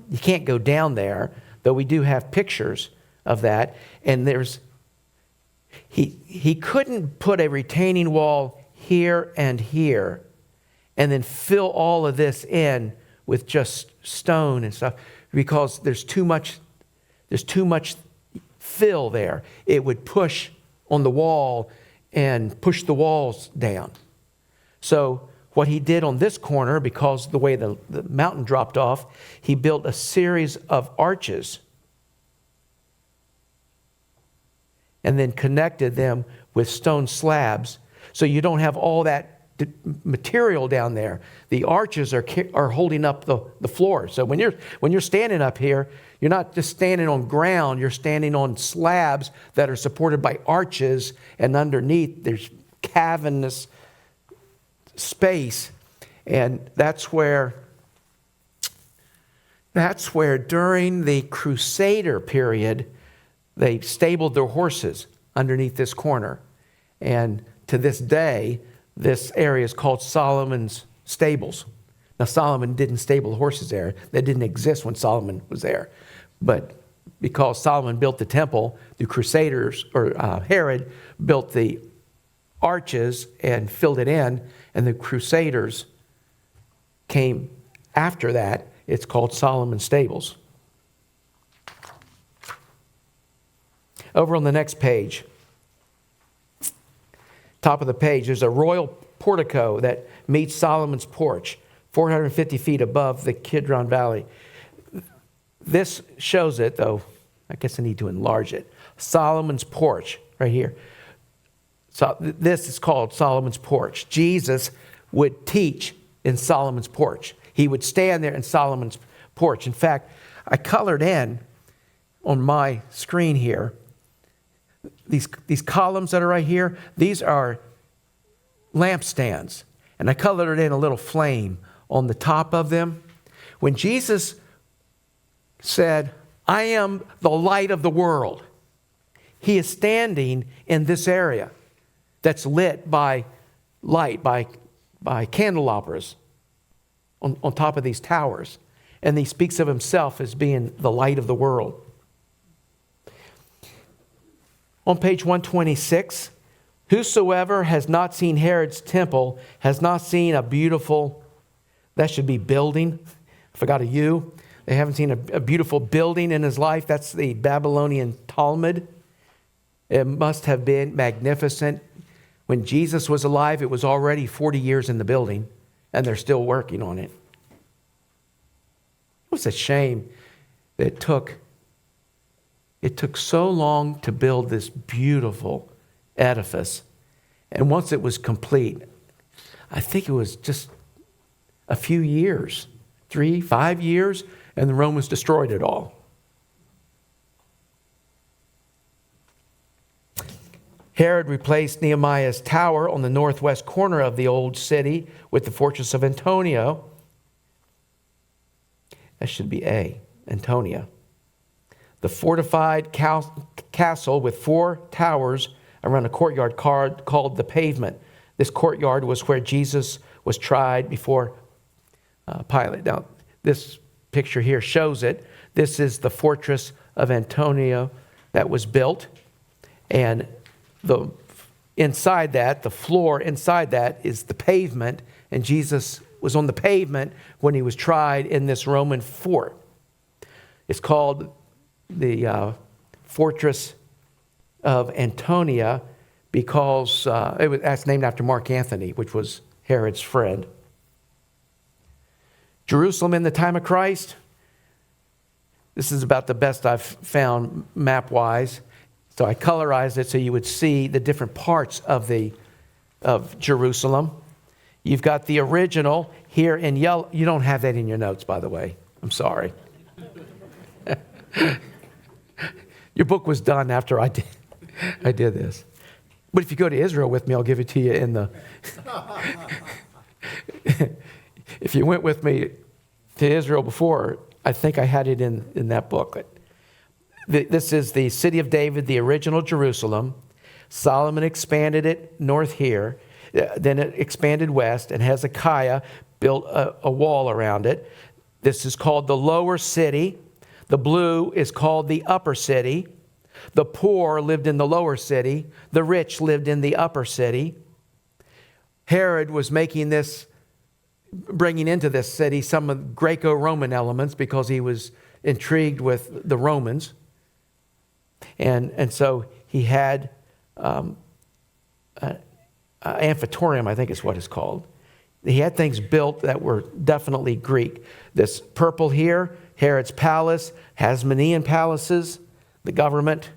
there, though we do have pictures of that. And he couldn't put a retaining wall here and here and then fill all of this in with just stone and stuff, because there's too much fill there. It would push on the wall and push the walls down. So what he did on this corner, because the way the mountain dropped off, he built a series of arches and then connected them with stone slabs, so you don't have all that material down there. The arches are holding up the floor. So when you're standing up here, you're not just standing on ground, you're standing on slabs that are supported by arches, and underneath there's cavernous space. And that's where during the Crusader period, they stabled their horses underneath this corner. And to this day, this area is called Solomon's Stables. Now, Solomon didn't stable the horses there. That didn't exist when Solomon was there. But because Solomon built the temple, the Crusaders, or Herod, built the arches and filled it in, and the Crusaders came after that. It's called Solomon's Stables. Over on the next page, top of the page, there's a royal portico that meets Solomon's porch, 450 feet above the Kidron Valley. This shows it, though. I guess I need to enlarge it. Solomon's porch, right here. So this is called Solomon's porch. Jesus would teach in Solomon's porch. He would stand there in Solomon's porch. In fact, I colored in on my screen here these columns that are right here. These are lampstands, and I colored in a little flame on the top of them. When Jesus said, "I am the light of the world," he is standing in this area that's lit by light, by candelabras on top of these towers. And he speaks of himself as being the light of the world. On page 126, whosoever has not seen Herod's temple has not seen a beautiful, that should be building. I forgot a U. They haven't seen a beautiful building in his life. That's the Babylonian Talmud. It must have been magnificent. When Jesus was alive, it was already 40 years in the building, and they're still working on it. It was a shame that it took so long to build this beautiful edifice. And once it was complete, I think it was just a few years, 3, 5 years, and the Romans destroyed it all. Herod replaced Nehemiah's tower on the northwest corner of the old city with the fortress of Antonia. That should be Antonia. The fortified castle with 4 towers around a courtyard called the Pavement. This courtyard was where Jesus was tried before Pilate. Now, this picture here shows it. This is the fortress of Antonia that was built. And inside that, the floor inside that is the pavement. And Jesus was on the pavement when he was tried in this Roman fort. It's called the Fortress of Antonia because that's named after Mark Antony, which was Herod's friend. Jerusalem in the time of Christ. This is about the best I've found map-wise. So I colorized it so you would see the different parts of Jerusalem. You've got the original here in yellow. You don't have that in your notes, by the way. I'm sorry. Your book was done after I did this. But if you go to Israel with me, I'll give it to you in the... If you went with me to Israel before, I think I had it in that booklet. This is the city of David, the original Jerusalem. Solomon expanded it north here. Then it expanded west, and Hezekiah built a wall around it. This is called the lower city. The blue is called the upper city. The poor lived in the lower city. The rich lived in the upper city. Herod was bringing into this city some of Greco-Roman elements because he was intrigued with the Romans. And so he had amphitorium, I think is what it's called. He had things built that were definitely Greek. This purple here, Herod's palace, Hasmonean palaces, the government.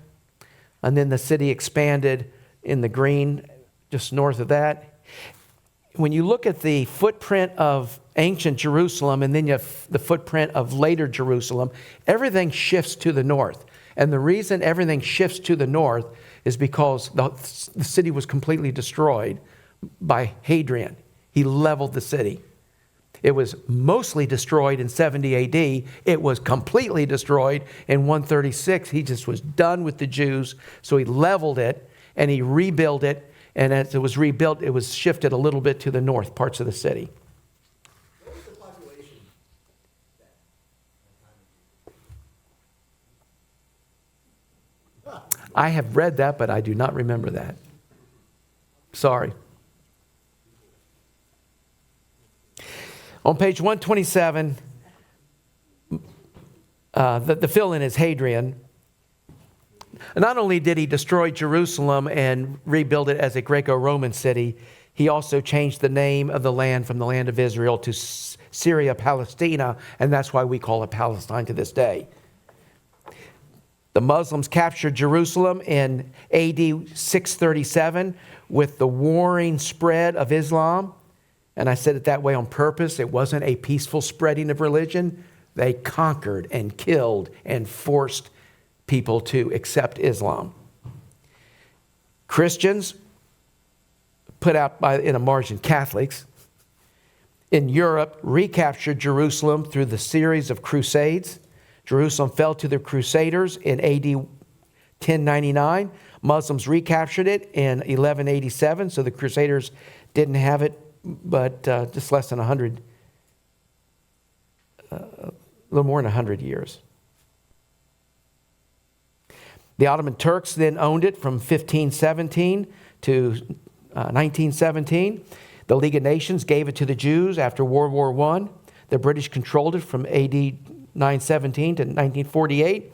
And then the city expanded in the green, just north of that. When you look at the footprint of ancient Jerusalem and then you have the footprint of later Jerusalem, everything shifts to the north. And the reason everything shifts to the north is because the city was completely destroyed by Hadrian. He leveled the city. It was mostly destroyed in 70 AD. It was completely destroyed in 136. He just was done with the Jews. So he leveled it and he rebuilt it. And as it was rebuilt, it was shifted a little bit to the north parts of the city. What was the population then? I have read that, but I do not remember that. Sorry. On page 127, the fill-in is Hadrian. Not only did he destroy Jerusalem and rebuild it as a Greco-Roman city, he also changed the name of the land from the land of Israel to Syria Palestina, and that's why we call it Palestine to this day. The Muslims captured Jerusalem in AD 637 with the warring spread of Islam. And I said it that way on purpose. It wasn't a peaceful spreading of religion. They conquered and killed and forced people to accept Islam. Christians, put out in a margin Catholics, in Europe recaptured Jerusalem through the series of crusades. Jerusalem fell to the Crusaders in AD 1099. Muslims recaptured it in 1187, so the Crusaders didn't have it but just less than 100, a little more than 100 years. The Ottoman Turks then owned it from 1517 to 1917. The League of Nations gave it to the Jews after World War I. The British controlled it from AD 917 to 1948.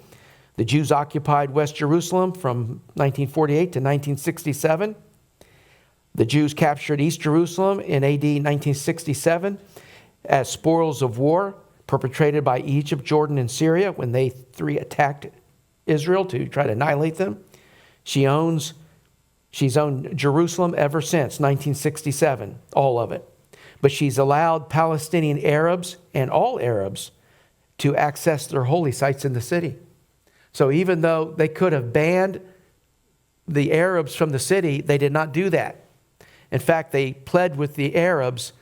The Jews occupied West Jerusalem from 1948 to 1967. The Jews captured East Jerusalem in AD 1967 as spoils of war perpetrated by Egypt, Jordan, and Syria when they three attacked Israel to try to annihilate them. She's owned Jerusalem ever since 1967, all of it. But she's allowed Palestinian Arabs and all Arabs to access their holy sites in the city. So even though they could have banned the Arabs from the city, they did not do that. In fact, they pled with the Arabs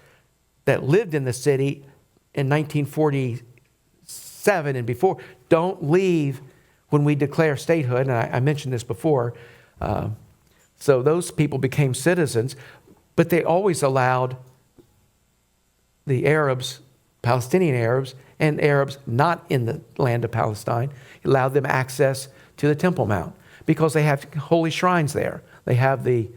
that lived in the city in 1947 and before, don't leave when we declare statehood. And I mentioned this before. So those people became citizens, but they always allowed the Arabs, Palestinian Arabs, and Arabs not in the land of Palestine, allowed them access to the Temple Mount because they have holy shrines there. They have the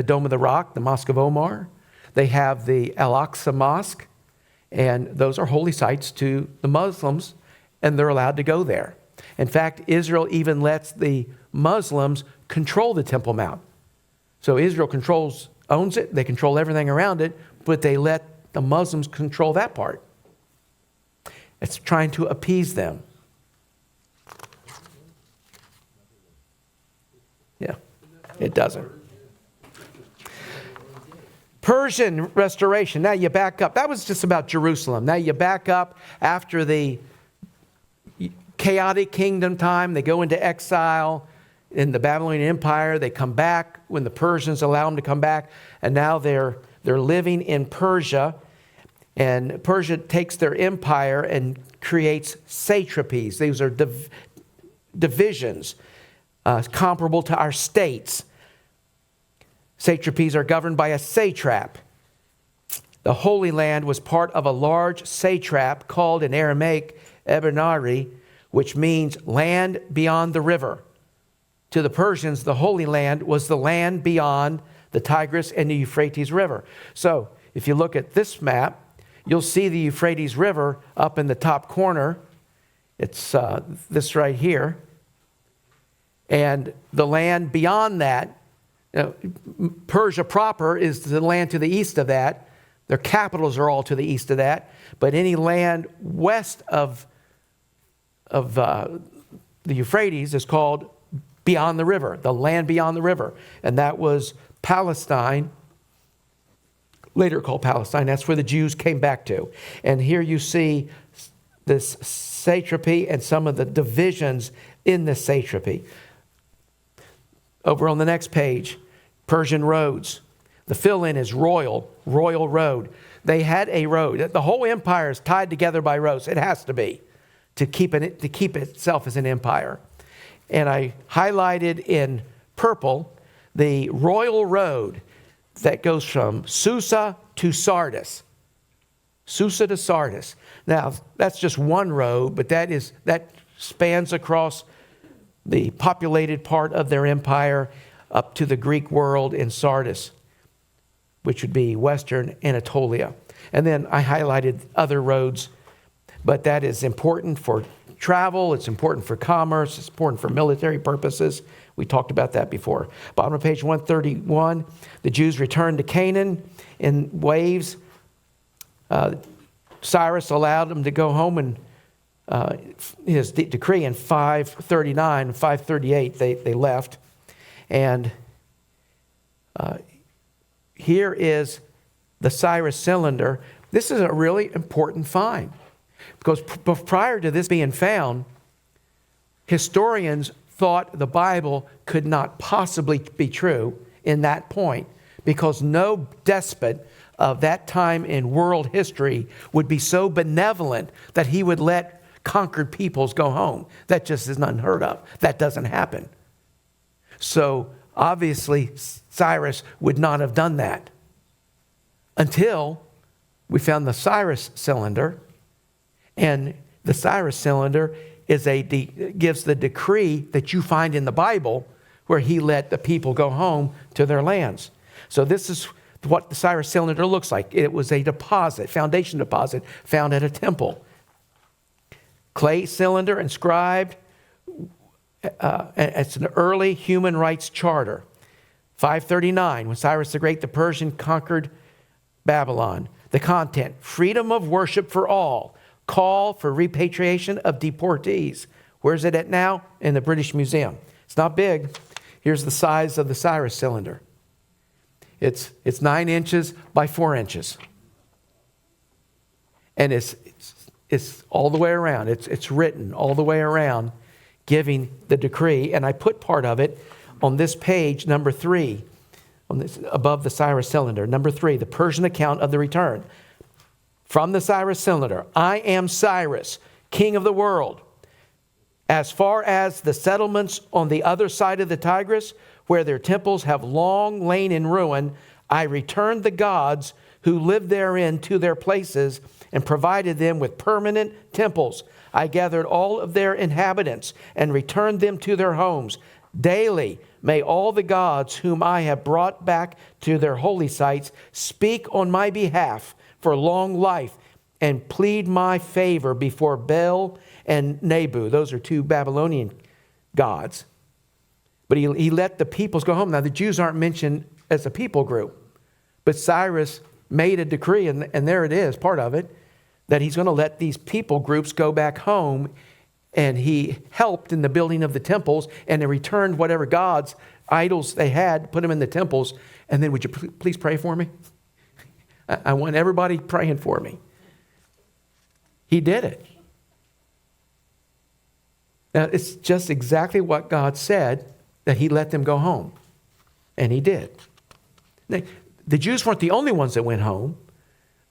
Dome of the Rock, the Mosque of Omar. They have the Al-Aqsa Mosque, and those are holy sites to the Muslims, and they're allowed to go there. In fact, Israel even lets the Muslims control the Temple Mount. So Israel owns it, they control everything around it, but they let the Muslims control that part. It's trying to appease them. Yeah, it doesn't. Persian restoration. Now you back up. That was just about Jerusalem. Now you back up after the chaotic kingdom time. They go into exile in the Babylonian Empire. They come back when the Persians allow them to come back. And now they're living in Persia. And Persia takes their empire and creates satrapies. These are divisions comparable to our states. Satrapies are governed by a satrap. The Holy Land was part of a large satrap called in Aramaic Ebenari, which means land beyond the river. To the Persians, the Holy Land was the land beyond the Tigris and the Euphrates River. So if you look at this map, you'll see the Euphrates River up in the top corner. It's this right here. And the land beyond that, Persia proper is the land to the east of that. Their capitals are all to the east of that. But any land west of the Euphrates is called beyond the river, the land beyond the river. And that was Palestine, later called Palestine. That's where the Jews came back to. And here you see this satrapy and some of the divisions in this satrapy. Over on the next page, Persian roads. The fill-in is Royal Road. They had a road. The whole empire is tied together by roads. It has to be to keep itself as an empire. And I highlighted in purple the Royal Road that goes from Susa to Sardis. Susa to Sardis. Now, that's just one road, but that spans across the populated part of their empire up to the Greek world in Sardis, which would be Western Anatolia. And then I highlighted other roads, but that is important for travel, it's important for commerce, it's important for military purposes. We talked about that before. Bottom of page 131, the Jews returned to Canaan in waves. Cyrus allowed them to go home, and his decree in 539, 538, they left. And here is the Cyrus cylinder. This is a really important find because prior to this being found, historians thought the Bible could not possibly be true in that point because no despot of that time in world history would be so benevolent that he would let conquered peoples go home. That just is unheard of. That doesn't happen. So obviously Cyrus would not have done that until we found the Cyrus cylinder. And the Cyrus cylinder gives the decree that you find in the Bible where he let the people go home to their lands. So this is what the Cyrus cylinder looks like. It was a deposit, foundation deposit, found at a temple. Clay cylinder inscribed. It's an early human rights charter. 539, when Cyrus the Great, the Persian, conquered Babylon. The content, freedom of worship for all. Call for repatriation of deportees. Where's it at now? In the British Museum. It's not big. Here's the size of the Cyrus cylinder. It's 9 inches by 4 inches. And it's all the way around. It's written all the way around, giving the decree. And I put part of it on this page, number 3, on this, above the Cyrus cylinder. Number 3, the Persian account of the return. From the Cyrus cylinder, I am Cyrus, king of the world. As far as the settlements on the other side of the Tigris, where their temples have long lain in ruin, I returned the gods who lived therein to their places and provided them with permanent temples. I gathered all of their inhabitants and returned them to their homes. Daily may all the gods whom I have brought back to their holy sites speak on my behalf for long life and plead my favor before Baal and Nebu. Those are 2 Babylonian gods. But he let the peoples go home. Now, the Jews aren't mentioned as a people group. But Cyrus made a decree, and there it is, part of it, that he's going to let these people groups go back home. And he helped in the building of the temples, and they returned whatever gods, idols they had, put them in the temples. And then would you please pray for me? I want everybody praying for me. He did it. Now, it's just exactly what God said, that he let them go home. And he did. Now, the Jews weren't the only ones that went home.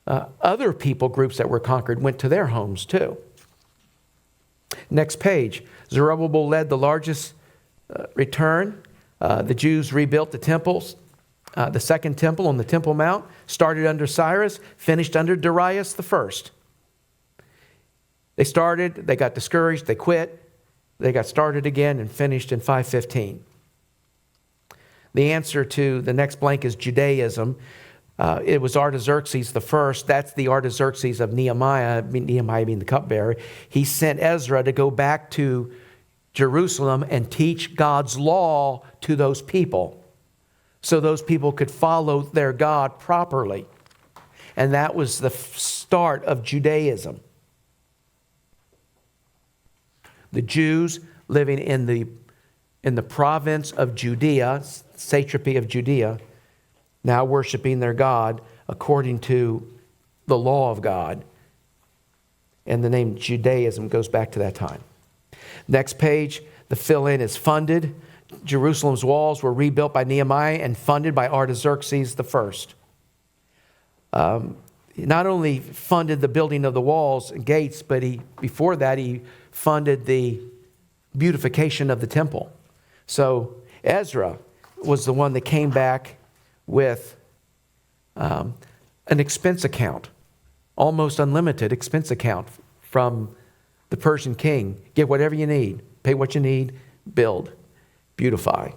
Other people groups that were conquered went to their homes too. Next page. Zerubbabel led the largest return. The Jews rebuilt the temples. The second temple on the Temple Mount started under Cyrus, finished under Darius the first. They started, they got discouraged, they quit. They got started again and finished in 515. The answer to the next blank is Judaism. It was Artaxerxes the first. That's the Artaxerxes of Nehemiah, Nehemiah being the cupbearer. He sent Ezra to go back to Jerusalem and teach God's law to those people, so those people could follow their God properly. And that was the start of Judaism. The Jews living in the province of Judea, satrapy of Judea, now worshiping their God according to the law of God. And the name Judaism goes back to that time. Next page, the fill-in is funded. Jerusalem's walls were rebuilt by Nehemiah and funded by Artaxerxes the first. Not only funded the building of the walls and gates, but before that he funded the beautification of the temple. So Ezra was the one that came back with an expense account, almost unlimited expense account from the Persian king. Get whatever you need, pay what you need, build, beautify.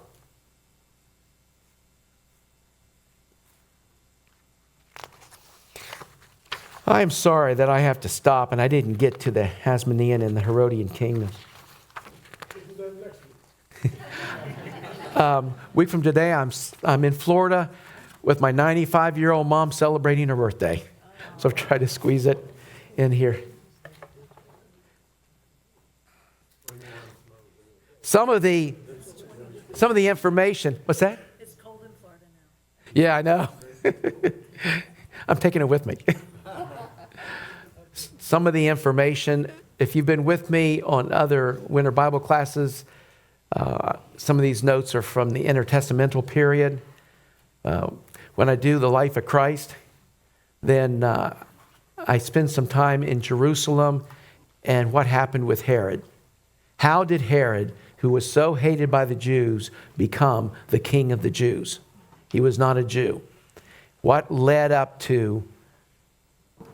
I am sorry that I have to stop and I didn't get to the Hasmonean and the Herodian kingdom. Week from today, I'm in Florida with my 95-year-old mom celebrating her birthday. So I've tried to squeeze it in here. Some of the information. What's that? It's cold in Florida now. Yeah, I know. I'm taking it with me. Some of the information, if you've been with me on other winter Bible classes, some of these notes are from the intertestamental period. When I do the life of Christ, then I spend some time in Jerusalem and what happened with Herod. How did Herod, who was so hated by the Jews, become the king of the Jews? He was not a Jew. What led up to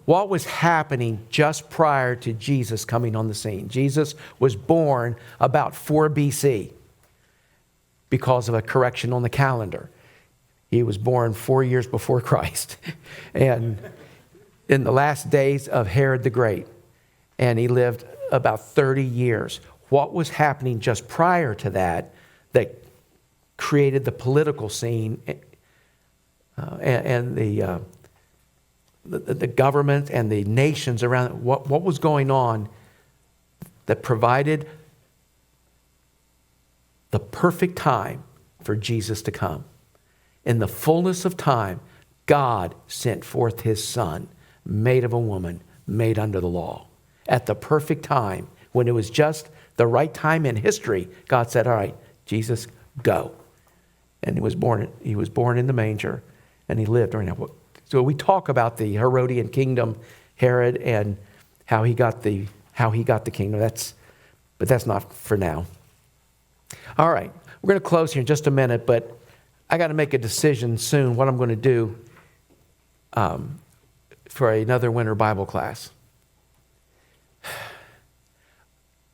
what was happening just prior to Jesus coming on the scene? Jesus was born about 4 BC because of a correction on the calendar. He was born 4 years before Christ and in the last days of Herod the Great. And he lived about 30 years. What was happening just prior to that created the political scene and the government and the nations around what was going on that provided the perfect time for Jesus to come. In the fullness of time, God sent forth his Son, made of a woman, made under the law. At the perfect time, when it was just the right time in history, God said, all right, Jesus, go. And he was born in the manger, and he lived during that. So we talk about the Herodian kingdom, Herod, and how he got the kingdom. But that's not for now. All right, we're going to close here in just a minute, but I got to make a decision soon what I'm going to do for another winter Bible class.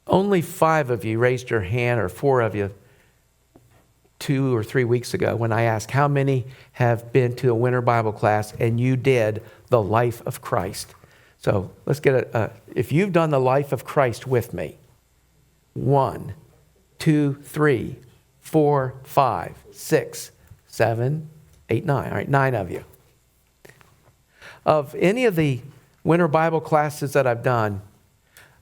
Only 5 of you raised your hand, or 4 of you, 2 or 3 weeks ago when I asked how many have been to a winter Bible class and you did the life of Christ. So let's get if you've done the life of Christ with me. 1, 2, 3, 4, 5, 6, 7, 8, 9. All right, 9 of you. Of any of the winter Bible classes that I've done,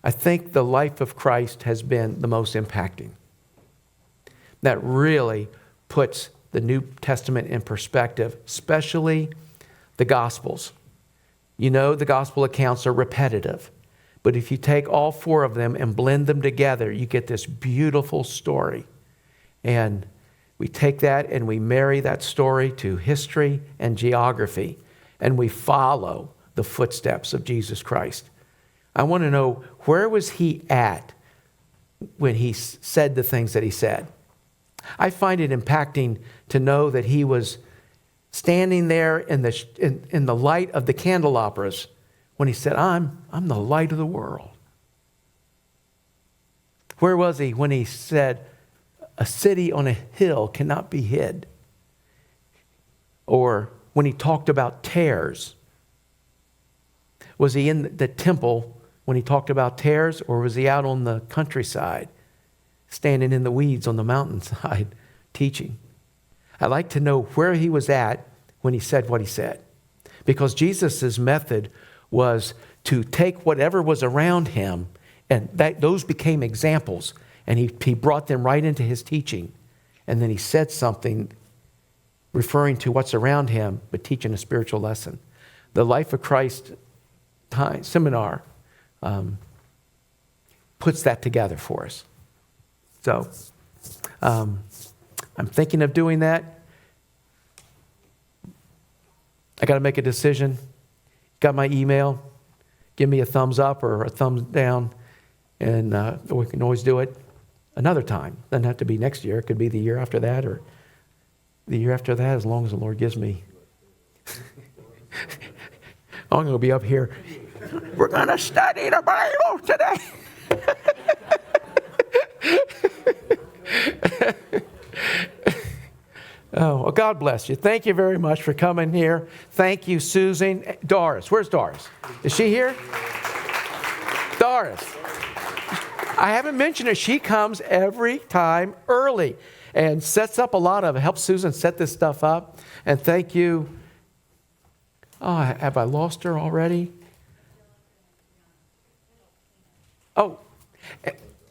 I think the life of Christ has been the most impacting. That really puts the New Testament in perspective, especially the Gospels. You know, the Gospel accounts are repetitive, but if you take all 4 of them and blend them together, you get this beautiful story. And we take that and we marry that story to history and geography, and we follow the footsteps of Jesus Christ. I want to know, where was he at when he said the things that he said? I find it impacting to know that he was standing there in the light of the candelabras when he said, I'm the light of the world. Where was he when he said, a city on a hill cannot be hid? Or when he talked about tares. Was he in the temple when he talked about tares, or was he out on the countryside, standing in the weeds on the mountainside, teaching? I'd like to know where he was at when he said what he said. Because Jesus' method was to take whatever was around him, and those became examples, and he brought them right into his teaching. And then he said something referring to what's around him, but teaching a spiritual lesson. The Life of Christ seminar puts that together for us. So I'm thinking of doing that. I got to make a decision. Got my email. Give me a thumbs up or a thumbs down, and we can always do it another time. Doesn't have to be next year. It could be the year after that or the year after that, as long as the Lord gives me. I'm going to be up here. We're going to study the Bible today. Oh, well, God bless you. Thank you very much for coming here. Thank you, Susan. Doris. Where's Doris? Is she here? Doris. I haven't mentioned her. She comes every time early and sets up a lot of it. Helps Susan set this stuff up. And thank you. Oh, have I lost her already? Oh,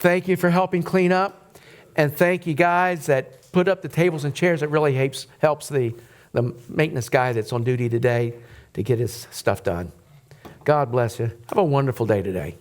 thank you for helping clean up. And thank you guys that put up the tables and chairs. It really helps the maintenance guy that's on duty today to get his stuff done. God bless you. Have a wonderful day today.